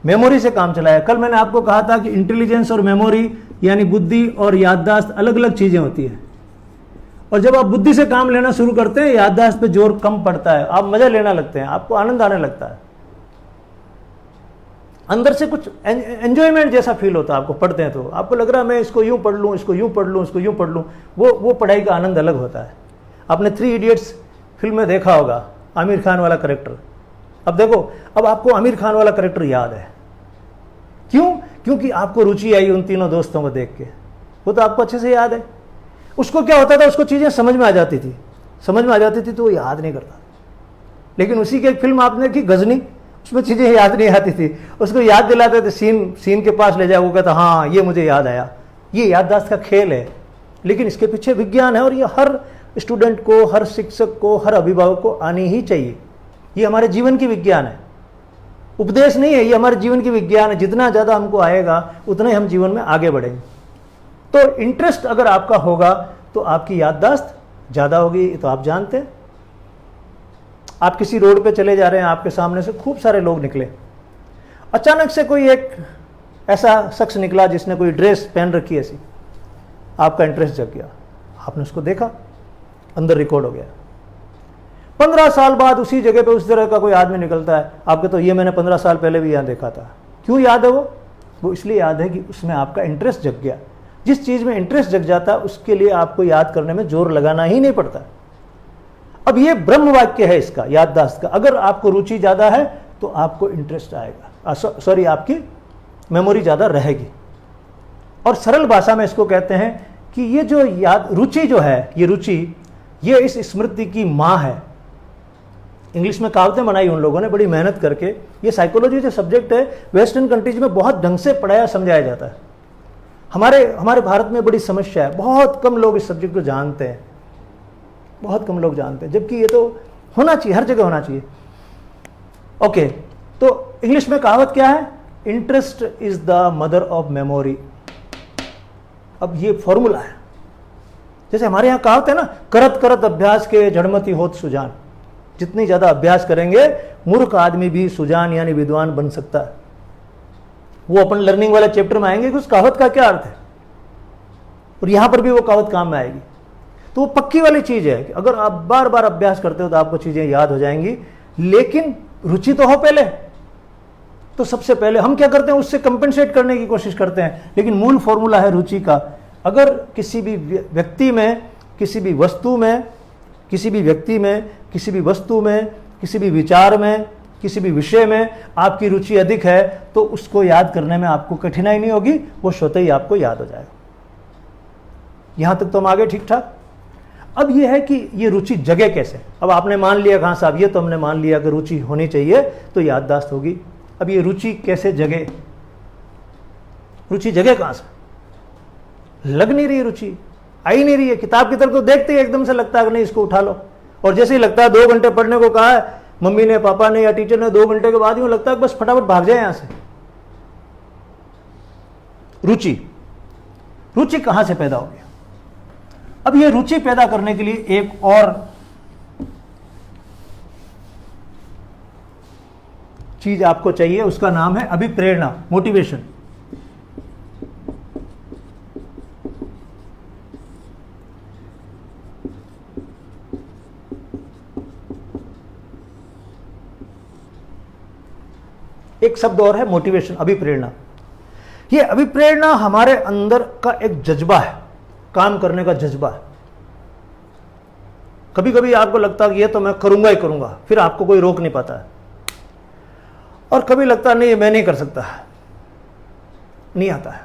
मेमोरी से काम चलाया। कल मैंने आपको कहा था कि इंटेलिजेंस और मेमोरी यानी बुद्धि और याददाश्त अलग अलग चीजें होती है। और जब आप बुद्धि से काम लेना शुरू करते हैं याददाश्त पे जोर कम पड़ता है, आप मजा लेना लगते हैं, आपको आनंद आने लगता है, अंदर से कुछ एंजॉयमेंट जैसा फील होता है आपको। पढ़ते हैं तो आपको लग रहा है मैं इसको यूं पढ़ लूं, इसको यूं पढ़ लूं, इसको यूं पढ़ लूं, वो पढ़ाई का आनंद अलग होता है। आपने 3 इडियट्स फिल्म में देखा होगा, आमिर खान वाला कैरेक्टर। अब देखो, अब आपको आमिर खान वाला कैरेक्टर याद है, क्यों? क्योंकि आपको रुचि आई उन तीनों दोस्तों को देख के, वो तो आपको अच्छे से याद है। उसको क्या होता था, उसको चीजें समझ में आ जाती थी, समझ में आ जाती थी तो वो याद नहीं करता। लेकिन उसी की एक फिल्म आपने की गजनी, उसमें चीजें याद नहीं आती थी, उसको याद दिलाते थे, सीन के पास ले जाए, वो कहता हाँ ये मुझे याद आया। ये याददाश्त का खेल है, लेकिन इसके पीछे विज्ञान है और ये हर स्टूडेंट को, हर शिक्षक को, हर अभिभावक को आनी ही चाहिए। ये हमारे जीवन की विज्ञान है, उपदेश नहीं है, ये हमारे जीवन की विज्ञान है। जितना ज्यादा हमको आएगा उतना ही हम जीवन में आगे बढ़ेंगे। तो इंटरेस्ट अगर आपका होगा तो आपकी याददाश्त ज्यादा होगी, तो आप जानते हैं। आप किसी रोड पे चले जा रहे हैं, आपके सामने से खूब सारे लोग निकले, अचानक से कोई एक ऐसा शख्स निकला जिसने कोई ड्रेस पहन रखी है ऐसी, आपका इंटरेस्ट जग गया, आपने उसको देखा, अंदर रिकॉर्ड हो गया। 15 साल बाद उसी जगह पे उस तरह का कोई आदमी निकलता है, आपके तो ये मैंने 15 साल पहले भी यहाँ देखा था। क्यों याद है वो इसलिए याद है कि उसमें आपका इंटरेस्ट जग गया। जिस चीज में इंटरेस्ट जग जाता है उसके लिए आपको याद करने में जोर लगाना ही नहीं पड़ता। अब ये ब्रह्म वाक्य है इसका, याददाश्त का। अगर आपको रुचि ज्यादा है तो आपको इंटरेस्ट आएगा, सॉरी आपकी मेमोरी ज्यादा रहेगी। और सरल भाषा में इसको कहते हैं कि ये जो रुचि जो है, ये रुचि ये इस स्मृति की मां है। इंग्लिश में कहावतें बनाई उन लोगों ने बड़ी मेहनत करके। ये साइकोलॉजी जो सब्जेक्ट है वेस्टर्न कंट्रीज में बहुत ढंग से पढ़ाया समझाया जाता है। हमारे भारत में बड़ी समस्या है, बहुत कम लोग इस सब्जेक्ट को जानते हैं, बहुत कम लोग जानते हैं, जबकि ये तो होना चाहिए, हर जगह होना चाहिए। ओके, तो इंग्लिश में कहावत क्या है? Interest is the mother of memory. अब ये फॉर्मूला है, जैसे हमारे यहां कहावत है ना, करत करत अभ्यास के जड़मती होत सुजान। जितनी ज्यादा अभ्यास करेंगे मूर्ख आदमी भी सुजान यानी विद्वान बन सकता है। वो अपन लर्निंग वाले चैप्टर में आएंगे कि उस कहावत का क्या अर्थ है, और यहां पर भी वो कहावत काम में आएगी। तो वो पक्की वाली चीज है कि अगर आप बार बार अभ्यास करते हो तो आपको चीजें याद हो जाएंगी, लेकिन रुचि तो हो पहले। तो सबसे पहले हम क्या करते हैं, उससे कंपेंसेट करने की कोशिश करते हैं, लेकिन मूल फॉर्मूला है रुचि का। अगर किसी भी व्यक्ति में, किसी भी वस्तु में, किसी भी व्यक्ति में, किसी भी वस्तु में, किसी भी विचार में, किसी भी विषय में आपकी रुचि अधिक है तो उसको याद करने में आपको कठिनाई नहीं होगी, वो स्वतः ही आपको याद हो जाएगा। यहां तक तो हम आगे ठीक ठाक। अब यह है कि ये रुचि जगे कैसे। अब आपने मान लिया, कहां साहब, ये तो हमने मान लिया कि रुचि होनी चाहिए तो याददाश्त होगी। अब ये रुचि कैसे जगे, रुचि जगे कहां से? लग नहीं रही, रुचि आ ही नहीं रही है। किताब की तरफ तो देखते ही एकदम से लगता है कि नहीं इसको उठा लो, और जैसे ही लगता है 2 घंटे पढ़ने को कहा है मम्मी ने, पापा ने या टीचर ने, 2 घंटे के बाद यूं लगता है बस फटाफट भाग जाए यहां से। रुचि कहां से पैदा हो गया? अब ये रुचि पैदा करने के लिए एक और चीज आपको चाहिए, उसका नाम है अभिप्रेरणा, मोटिवेशन। एक शब्द और है मोटिवेशन, अभिप्रेरणा। ये अभिप्रेरणा हमारे अंदर का एक जज्बा है, काम करने का जज्बा है। कभी कभी आपको लगता है कि ये तो मैं करूंगा ही करूंगा, फिर आपको कोई रोक नहीं पाता है। और कभी लगता नहीं मैं नहीं कर सकता, नहीं आता है।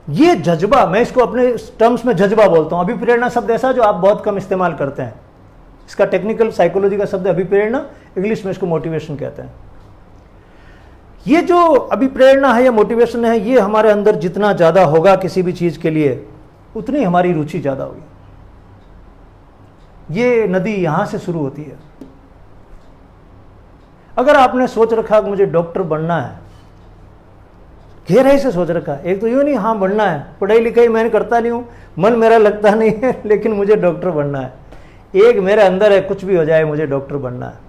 ये जज्बा, मैं इसको अपने टर्म्स में जज्बा बोलता हूं। अभिप्रेरणा शब्द ऐसा जो आप बहुत कम इस्तेमाल करते हैं। इसका टेक्निकल साइकोलॉजी का शब्द है अभिप्रेरणा, इंग्लिश में इसको मोटिवेशन कहते हैं। ये जो अभिप्रेरणा है या मोटिवेशन है, ये हमारे अंदर जितना ज्यादा होगा किसी भी चीज के लिए, उतनी हमारी रुचि ज्यादा होगी। ये नदी यहां से शुरू होती है। अगर आपने सोच रखा कि मुझे डॉक्टर बनना है, गहराई से सोच रखा, एक तो यूं नहीं हाँ बनना है, पढ़ाई लिखाई मैंने करता नहीं हूं, मन मेरा लगता नहीं है, लेकिन मुझे डॉक्टर बनना है। एक मेरे अंदर है, कुछ भी हो जाए मुझे डॉक्टर बनना है,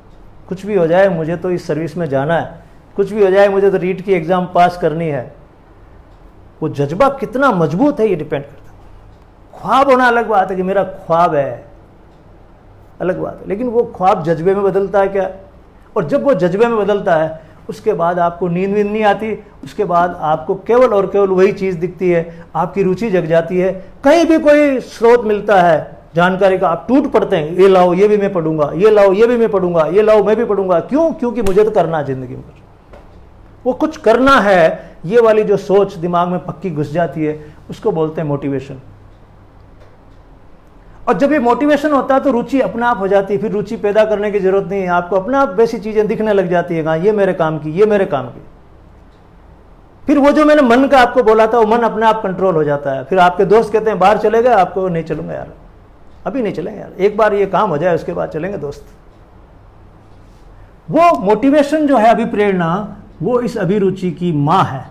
कुछ भी हो जाए मुझे तो इस सर्विस में जाना है, कुछ भी हो जाए मुझे तो रीट की एग्जाम पास करनी है। वो जज्बा कितना मजबूत है ये डिपेंड करता है। ख्वाब होना अलग बात है कि मेरा ख्वाब है, अलग बात है, लेकिन वो ख्वाब जज्बे में बदलता है क्या? और जब वो जज्बे में बदलता है, उसके बाद आपको नींद वींद नहीं आती, उसके बाद आपको केवल और केवल वही चीज दिखती है, आपकी रुचि जग जाती है। कहीं भी कोई स्रोत मिलता है जानकारी का, आप टूट पड़ते हैं, ये लाओ ये भी मैं पढ़ूंगा, ये लाओ ये भी मैं पढ़ूंगा, ये लाओ मैं भी पढ़ूंगा। क्यों? क्योंकि मुझे तो करना है जिंदगी में, वो कुछ करना है। ये वाली जो सोच दिमाग में पक्की घुस जाती है, उसको बोलते हैं मोटिवेशन। और जब ये मोटिवेशन होता है तो रुचि अपने आप हो जाती है। फिर रुचि पैदा करने की जरूरत नहीं है, आपको अपने आप वैसी चीजें दिखने लग जाती है, ये मेरे काम की, ये मेरे काम की। फिर वो जो मैंने मन का आपको बोला था, वो मन अपने आप कंट्रोल हो जाता है। फिर आपके दोस्त कहते हैं बाहर चले गए, आपको नहीं चलूंगा यार, अभी नहीं चलेंगे यार, एक बार ये काम हो जाए उसके बाद चलेंगे दोस्त। वो मोटिवेशन जो है, अभिप्रेरणा, वो इस अभिरुचि की मां है।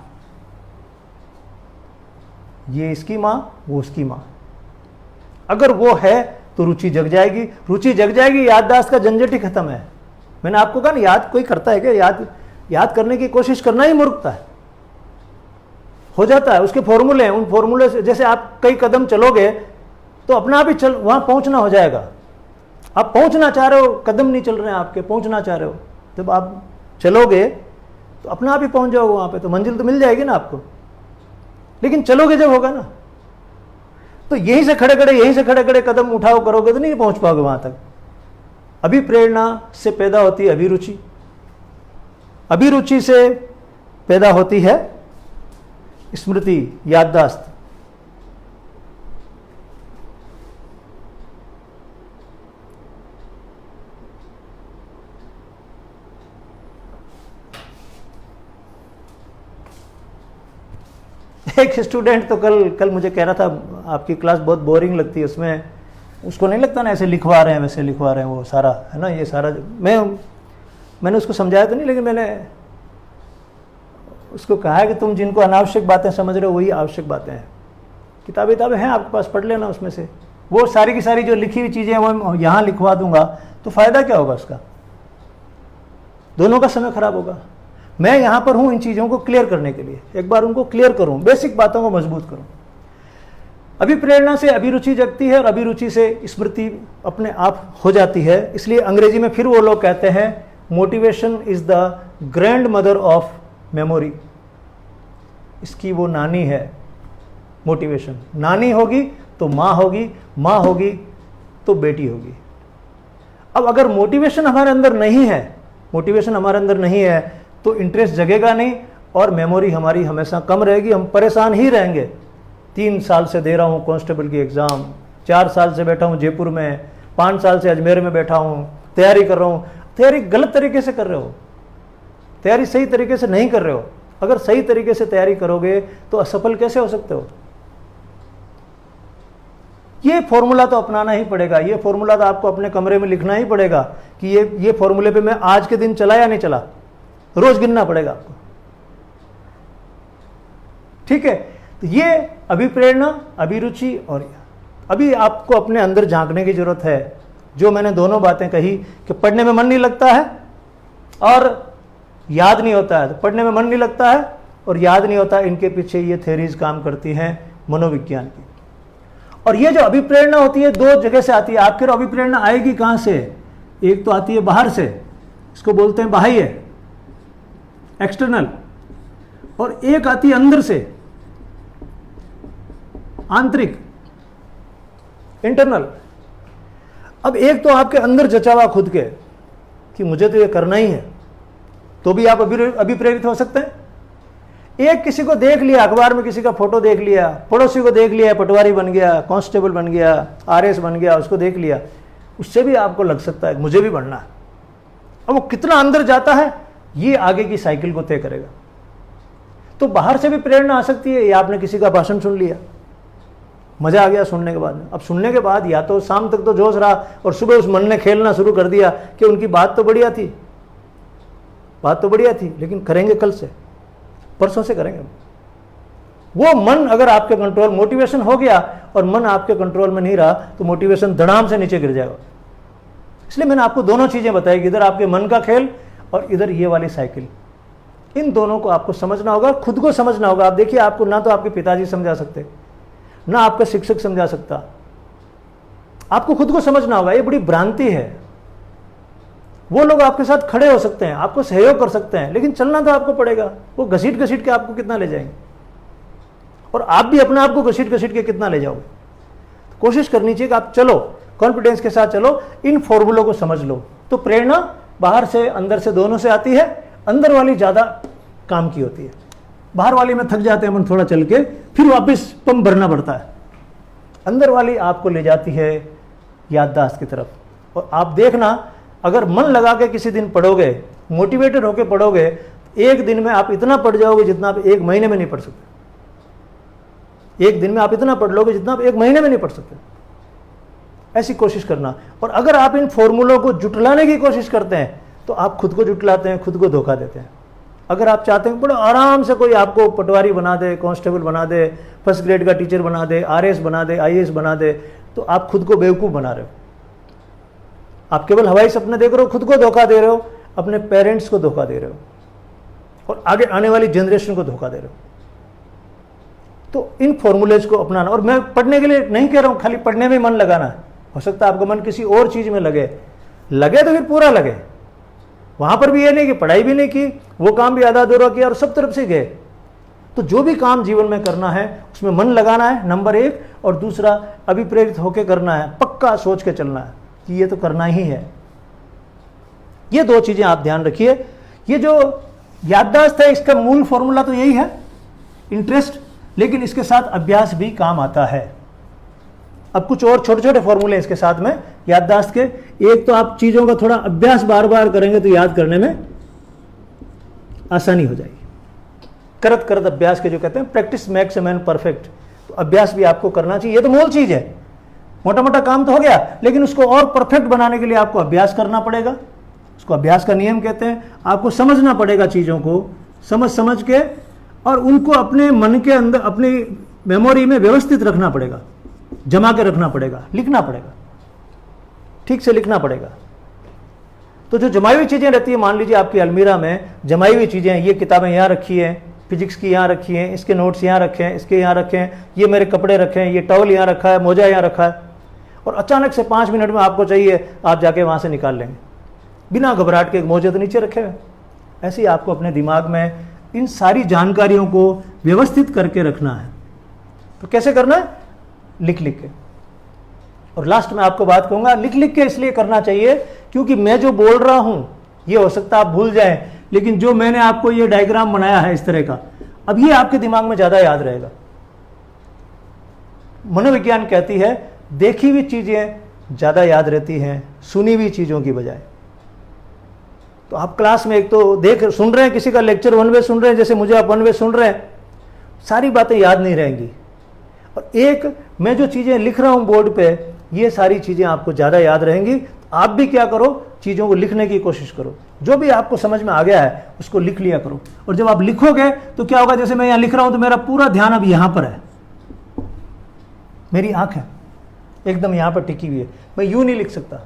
ये इसकी मां, वो उसकी मां। अगर वो है तो रुचि जग जाएगी, रुचि जग जाएगी, याददाश्त का झंझट ही खत्म है। मैंने आपको कहा ना, याद कोई करता है क्या? याद करने की कोशिश करना ही मूर्खता है। हो जाता है, उसके फॉर्मूले हैं, उन फॉर्मूले से जैसे आप कई कदम चलोगे तो अपना आप ही वहां पहुंचना हो जाएगा। आप पहुंचना चाह रहे हो, कदम नहीं चल रहे हैं आपके, पहुंचना चाह रहे हो, जब आप चलोगे तो अपना आप ही पहुंच जाओगे वहां पे, तो मंजिल तो मिल जाएगी ना आपको। लेकिन चलोगे जब होगा ना, तो यहीं से खड़े खड़े कदम उठाओ करोगे तो नहीं पहुंच पाओगे वहां तक। अभिप्रेरणा से पैदा होती है अभिरुचि, अभिरुचि से पैदा होती है स्मृति, याददाश्त। एक स्टूडेंट तो कल मुझे कह रहा था आपकी क्लास बहुत बोरिंग लगती है, उसमें उसको नहीं लगता ना ऐसे लिखवा रहे हैं वैसे लिखवा रहे हैं, वो सारा है ना, ये सारा। मैंने उसको समझाया तो नहीं, लेकिन मैंने उसको कहा है कि तुम जिनको अनावश्यक बातें समझ रहे हो वही आवश्यक बातें हैं। किताबें हैं आपके पास, पढ़ लेना उसमें से। वो सारी की सारी जो लिखी हुई चीज़ें वो यहाँ लिखवा दूंगा तो फ़ायदा क्या होगा उसका? दोनों का समय खराब होगा। मैं यहां पर हूं इन चीजों को क्लियर करने के लिए, एक बार उनको क्लियर करूं, बेसिक बातों को मजबूत करूं। अभिप्रेरणा से अभिरुचि जगती है और अभिरुचि से स्मृति अपने आप हो जाती है। इसलिए अंग्रेजी में फिर वो लोग कहते हैं motivation is the grand mother of memory. इसकी वो नानी है मोटिवेशन। नानी होगी तो मां होगी, मां होगी तो बेटी होगी। अब अगर मोटिवेशन हमारे अंदर नहीं है, मोटिवेशन हमारे अंदर नहीं है तो इंटरेस्ट जगेगा नहीं और मेमोरी हमारी हमेशा कम रहेगी, हम परेशान ही रहेंगे। 3 साल से दे रहा हूँ कांस्टेबल की एग्ज़ाम, 4 साल से बैठा हूँ जयपुर में, 5 साल से अजमेर में बैठा हूँ, तैयारी कर रहा हूँ। तैयारी गलत तरीके से कर रहे हो, तैयारी सही तरीके से नहीं कर रहे हो। अगर सही तरीके से तैयारी करोगे तो असफल कैसे हो सकते हो? ये फॉर्मूला तो अपनाना ही पड़ेगा, ये फॉर्मूला तो आपको अपने कमरे में लिखना ही पड़ेगा कि ये फॉर्मूले पे मैं आज के दिन चला या नहीं चला, रोज गिनना पड़ेगा आपको। ठीक है, तो ये अभिप्रेरणा, अभिरुचि और अभी आपको अपने अंदर झांकने की जरूरत है। जो मैंने दोनों बातें कही कि पढ़ने में मन नहीं लगता है और याद नहीं होता है, तो पढ़ने में मन नहीं लगता है और याद नहीं होता, इनके पीछे ये थ्योरीज काम करती हैं मनोविज्ञान की। और ये जो अभिप्रेरणा होती है दो जगह से आती है। आपके अभिप्रेरणा आएगी कहां से? एक तो आती है बाहर से, इसको बोलते हैं बाह्य, एक्सटर्नल, और एक आती है अंदर से, आंतरिक, इंटरनल। अब एक तो आपके अंदर जचा हुआ खुद के कि मुझे तो ये करना ही है, तो भी आप अभिप्रेरित हो सकते हैं। एक किसी को देख लिया, अखबार में किसी का फोटो देख लिया, पड़ोसी को देख लिया, पटवारी बन गया, कांस्टेबल बन गया, आरएस बन गया, उसको देख लिया, उससे भी आपको लग सकता है मुझे भी बनना है। अब वो कितना अंदर जाता है ये आगे की साइकिल को तय करेगा। तो बाहर से भी प्रेरणा आ सकती है। या आपने किसी का भाषण सुन लिया, मजा आ गया सुनने के बाद में। अब सुनने के बाद या तो शाम तक तो जोश रहा और सुबह उस मन ने खेलना शुरू कर दिया कि उनकी बात तो बढ़िया थी, बात तो बढ़िया थी, लेकिन करेंगे कल से, परसों से करेंगे। वो मन अगर आपके कंट्रोल, मोटिवेशन हो गया और मन आपके कंट्रोल में नहीं रहा तो मोटिवेशन धड़ाम से नीचे गिर जाएगा। इसलिए मैंने आपको दोनों चीजें बताई कि इधर आपके मन का खेल और इधर ये वाली साइकिल। इन दोनों को आपको समझना होगा, खुद को समझना होगा। आप देखिए, आपको ना तो आपके पिताजी समझा सकते, ना आपका शिक्षक समझा सकता, आपको खुद को समझना होगा। ये बड़ी भ्रांति है। वो लोग आपके साथ खड़े हो सकते हैं, आपको सहयोग कर सकते हैं, लेकिन चलना तो आपको पड़ेगा। वो घसीट घसीट के आपको कितना ले जाएंगे, और आप भी अपने आप को घसीट घसीट के कितना ले जाओगे। तो कोशिश करनी चाहिए कि आप चलो, कॉन्फिडेंस के साथ चलो, इन फॉर्मूलों को समझ लो। तो प्रेरणा बाहर से, अंदर से, दोनों से आती है। अंदर वाली ज्यादा काम की होती है, बाहर वाली में थक जाते हैं हम थोड़ा चल के, फिर वापस पंप भरना पड़ता है। अंदर वाली आपको ले जाती है याददाश्त की तरफ। और आप देखना, अगर मन लगा के किसी दिन पढ़ोगे, मोटिवेटेड होके पढ़ोगे, एक दिन में आप इतना पढ़ जाओगे जितना आप एक महीने में नहीं पढ़ सकते। एक दिन में आप इतना पढ़ लोगे जितना आप एक महीने में नहीं पढ़ सकते। ऐसी कोशिश करना। और अगर आप इन फॉर्मूलों को जुटलाने की कोशिश करते हैं तो आप खुद को जुटलाते हैं, खुद को धोखा देते हैं। अगर आप चाहते हैं बड़ा आराम से कोई आपको पटवारी बना दे, कांस्टेबल बना दे, फर्स्ट ग्रेड का टीचर बना दे, आरएस बना दे, आईएएस बना दे, तो आप खुद को बेवकूफ़ बना रहे हो। आप केवल हवाई सपने देख रहे हो, खुद को धोखा दे रहे हो, अपने पेरेंट्स को धोखा दे रहे हो, और आगे आने वाली जनरेशन को धोखा दे रहे हो। तो इन फॉर्मूलेज को अपनाना। और मैं पढ़ने के लिए नहीं कह रहा हूं खाली पढ़ने में मन लगाना है। हो सकता है आपका मन किसी और चीज में लगे तो फिर पूरा लगे। वहां पर भी ये नहीं कि पढ़ाई भी नहीं की, वो काम भी आधा अधूरा किया और सब तरफ से गए। तो जो भी काम जीवन में करना है उसमें मन लगाना है, नंबर एक। और दूसरा, अभिप्रेरित होकर करना है, पक्का सोच के चलना है कि ये तो करना ही है। ये दो चीजें आप ध्यान रखिए। ये जो याददाश्त है, इसका मूल फॉर्मूला तो यही है, इंटरेस्ट, लेकिन इसके साथ अभ्यास भी काम आता है। अब कुछ और छोटे छोटे फॉर्मूले इसके साथ में याददाश्त के। एक तो आप चीजों का थोड़ा अभ्यास बार बार करेंगे तो याद करने में आसानी हो जाएगी। करत करत अभ्यास के जो कहते हैं, practice makes a man perfect. तो अभ्यास भी आपको करना चाहिए। ये तो मूल चीज है। मोटा मोटा काम तो हो गया, लेकिन उसको और परफेक्ट बनाने के लिए आपको अभ्यास करना पड़ेगा। उसको अभ्यास का नियम कहते हैं। आपको समझना पड़ेगा चीजों को, समझ के, और उनको अपने मन के अंदर, अपनी मेमोरी में व्यवस्थित रखना पड़ेगा, जमा के रखना पड़ेगा, लिखना पड़ेगा, ठीक से लिखना पड़ेगा। तो जो जमाई हुई चीजें रहती है, मान लीजिए आपकी अलमीरा में जमाई हुई चीजें, ये किताबें यहाँ रखी है, फिजिक्स की यहाँ रखी है, इसके नोट्स यहाँ रखे हैं, इसके यहाँ रखे हैं, ये मेरे कपड़े रखे हैं, ये टॉवल यहाँ रखा है, मोजा यहाँ रखा है, और अचानक से 5 मिनट में आपको चाहिए, आप जाके वहां से निकाल लेंगे बिना घबराहट के। मोजे तो नीचे रखे हुए। ऐसे ही आपको अपने दिमाग में इन सारी जानकारियों को व्यवस्थित करके रखना है। तो कैसे करना है? लिख लिख के। और लास्ट में आपको बात कहूंगा, लिख लिख के इसलिए करना चाहिए क्योंकि मैं जो बोल रहा हूं ये हो सकता है आप भूल जाएं, लेकिन जो मैंने आपको ये डायग्राम बनाया है इस तरह का, अब ये आपके दिमाग में ज्यादा याद रहेगा। मनोविज्ञान कहती है देखी हुई चीजें ज्यादा याद रहती हैं सुनी हुई चीजों की बजाय। तो आप क्लास में एक तो सुन रहे हैं, किसी का लेक्चर वन वे सुन रहे हैं, जैसे मुझे आप वन वे सुन रहे हैं, सारी बातें याद नहीं रहेंगी। और एक मैं जो चीजें लिख रहा हूं बोर्ड पे, ये सारी चीजें आपको ज्यादा याद रहेंगी। आप भी क्या करो, चीजों को लिखने की कोशिश करो। जो भी आपको समझ में आ गया है उसको लिख लिया करो। और जब आप लिखोगे तो क्या होगा, जैसे मैं यहां लिख रहा हूं तो मेरा पूरा ध्यान अब यहां पर है, मेरी आंख है, एकदम यहाँ पर टिकी हुई है, मैं यूँ नहीं लिख सकता,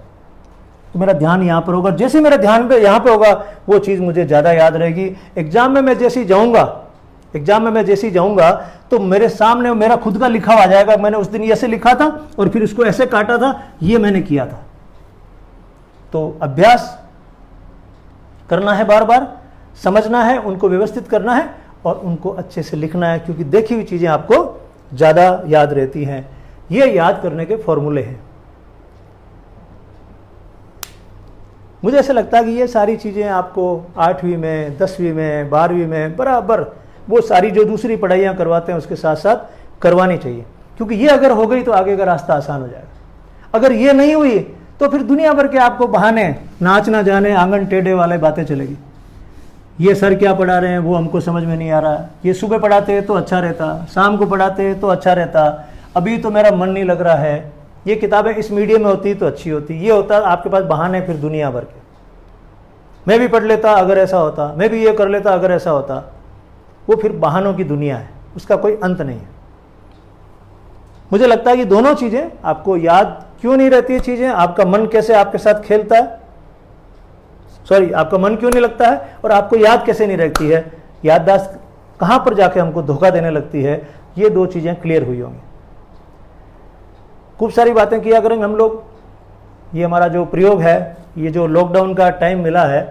तो मेरा ध्यान यहाँ पर होगा। जैसे मेरा ध्यान पे यहाँ पे होगा वो चीज़ मुझे ज़्यादा याद रहेगी। एग्जाम में मैं जैसे ही जाऊँगा तो मेरे सामने मेरा खुद का लिखा आ जाएगा, मैंने उस दिन ऐसे लिखा था और फिर इसको ऐसे काटा था, ये मैंने किया था। तो अभ्यास करना है, बार बार समझना है, उनको व्यवस्थित करना है और उनको अच्छे से लिखना है, क्योंकि देखी हुई चीज़ें आपको ज़्यादा याद रहती हैं। ये याद करने के फॉर्मूले हैं। मुझे ऐसा लगता है कि ये सारी चीज़ें आपको 8वीं में, 10वीं में, 12वीं में बराबर वो सारी जो दूसरी पढ़ाइयाँ करवाते हैं उसके साथ साथ करवानी चाहिए, क्योंकि ये अगर हो गई तो आगे का रास्ता आसान हो जाएगा। अगर ये नहीं हुई तो फिर दुनिया भर के आपको बहाने, नाच ना जाने आंगन टेढ़े वाले बातें चलेगी। ये सर क्या पढ़ा रहे हैं वो हमको समझ में नहीं आ रहा, ये सुबह पढ़ाते तो अच्छा रहता, शाम को पढ़ाते तो अच्छा रहता, अभी तो मेरा मन नहीं लग रहा है, ये किताबें इस मीडियम में होती तो अच्छी होती, ये होता। आपके पास बहाने फिर दुनिया भर के, मैं भी पढ़ लेता अगर ऐसा होता, मैं भी ये कर लेता अगर ऐसा होता। वो फिर बहानों की दुनिया है, उसका कोई अंत नहीं है। मुझे लगता है कि दोनों चीज़ें आपको याद क्यों नहीं रहती है, चीज़ें आपका मन कैसे आपके साथ खेलता है, आपका मन क्यों नहीं लगता है और आपको याद कैसे नहीं रहती है, याददाश्त कहाँ पर जाके हमको धोखा देने लगती है, ये दो चीज़ें क्लियर हुई होंगी। खूब सारी बातें किया करेंगे हम लोग। ये हमारा जो प्रयोग है, ये जो लॉकडाउन का टाइम मिला है,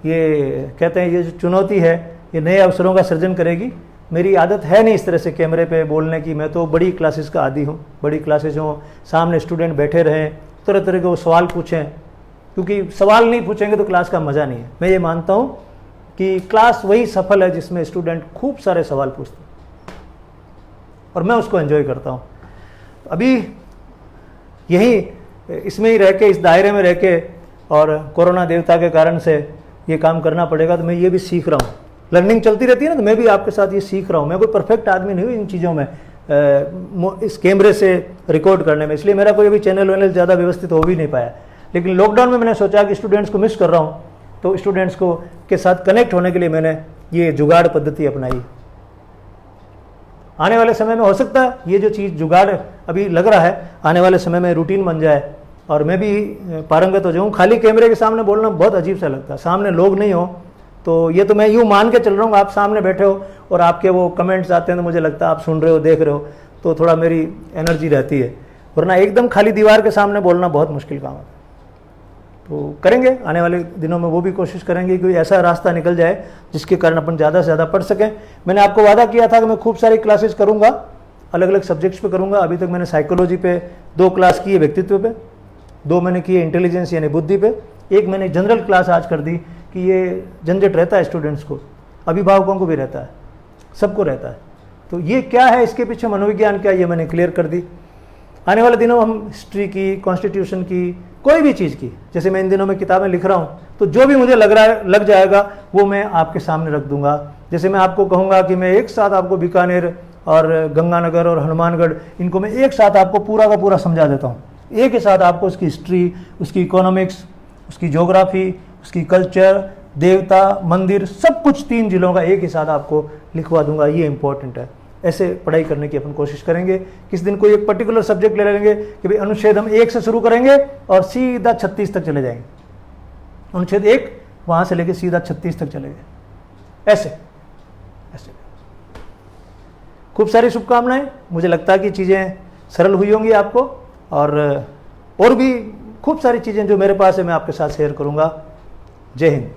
ये कहते हैं ये जो चुनौती है ये नए अवसरों का सृजन करेगी। मेरी आदत है नहीं इस तरह से कैमरे पे बोलने की, मैं तो बड़ी क्लासेस का आदी हूँ। बड़ी क्लासेस हों, सामने स्टूडेंट बैठे रहें, तरह तरह के वो सवाल पूछें, क्योंकि सवाल नहीं पूछेंगे तो क्लास का मज़ा नहीं है। मैं ये मानता हूँ कि क्लास वही सफल है जिसमें स्टूडेंट खूब सारे सवाल पूछते हैं, और मैं उसको एंजॉय करता हूँ। अभी यही इसमें ही रह के, इस दायरे में रह के, और कोरोना देवता के कारण से ये काम करना पड़ेगा, तो मैं ये भी सीख रहा हूँ। लर्निंग चलती रहती है ना, तो मैं भी आपके साथ ये सीख रहा हूँ। मैं कोई परफेक्ट आदमी नहीं हूँ इन चीज़ों में, इस कैमरे से रिकॉर्ड करने में, इसलिए मेरा कोई अभी चैनल वैनल ज़्यादा व्यवस्थित हो भी नहीं पाया। लेकिन लॉकडाउन में मैंने सोचा कि स्टूडेंट्स को मिस कर रहा हूँ, तो स्टूडेंट्स को के साथ कनेक्ट होने के लिए मैंने ये जुगाड़ पद्धति अपनाई। आने वाले समय में हो सकता है ये जो चीज़ जुगाड़ अभी लग रहा है, आने वाले समय में रूटीन बन जाए और मैं भी पारंगत हो जाऊँ। खाली कैमरे के सामने बोलना बहुत अजीब सा लगता है, सामने लोग नहीं हो तो ये तो मैं यूँ मान के चल रहा हूँ, आप सामने बैठे हो और आपके वो कमेंट्स आते हैं तो मुझे लगता है आप सुन रहे हो, देख रहे हो, तो थोड़ा मेरी एनर्जी रहती है। वरना एकदम खाली दीवार के सामने बोलना बहुत मुश्किल काम है। तो करेंगे आने वाले दिनों में, वो भी कोशिश करेंगे कि ऐसा रास्ता निकल जाए जिसके कारण अपन ज़्यादा से ज़्यादा पढ़ सकें। मैंने आपको वादा किया था कि मैं खूब सारी क्लासेस करूँगा, अलग अलग सब्जेक्ट्स पे करूँगा। अभी तक मैंने साइकोलॉजी पे 2 क्लास की है, व्यक्तित्व पे 2 मैंने की है, इंटेलिजेंस यानी बुद्धि पे 1 मैंने जनरल क्लास आज कर दी कि ये झंझट रहता है स्टूडेंट्स को, अभिभावकों को भी रहता है, सबको रहता है। तो ये क्या है, इसके पीछे मनोविज्ञान क्या है, ये मैंने क्लियर कर दी। आने वाले दिनों हम हिस्ट्री की, कॉन्स्टिट्यूशन की, कोई भी चीज़ की, जैसे मैं इन दिनों में किताबें लिख रहा हूँ, तो जो भी मुझे लग जाएगा वो मैं आपके सामने रख दूंगा। जैसे मैं आपको कहूँगा कि मैं एक साथ आपको बीकानेर और गंगानगर और हनुमानगढ़, इनको मैं एक साथ आपको पूरा का पूरा समझा देता हूँ, एक ही साथ आपको उसकी हिस्ट्री, उसकी इकोनॉमिक्स, उसकी ज्योग्राफी, उसकी कल्चर, देवता, मंदिर, सब कुछ 3 जिलों का एक ही साथ आपको लिखवा दूंगा। ये इंपॉर्टेंट है। ऐसे पढ़ाई करने की अपन कोशिश करेंगे। किस दिन कोई एक पर्टिकुलर सब्जेक्ट ले लेंगे कि भाई अनुच्छेद हम 1 से शुरू करेंगे और सीधा 36 तक चले जाएंगे, अनुच्छेद 1 वहाँ से लेके सीधा 36 तक चले गए। ऐसे ऐसे खूब सारी शुभकामनाएं। मुझे लगता है कि चीज़ें सरल हुई होंगी आपको, और भी खूब सारी चीज़ें जो मेरे पास है मैं आपके साथ शेयर करूँगा। जय हिंद।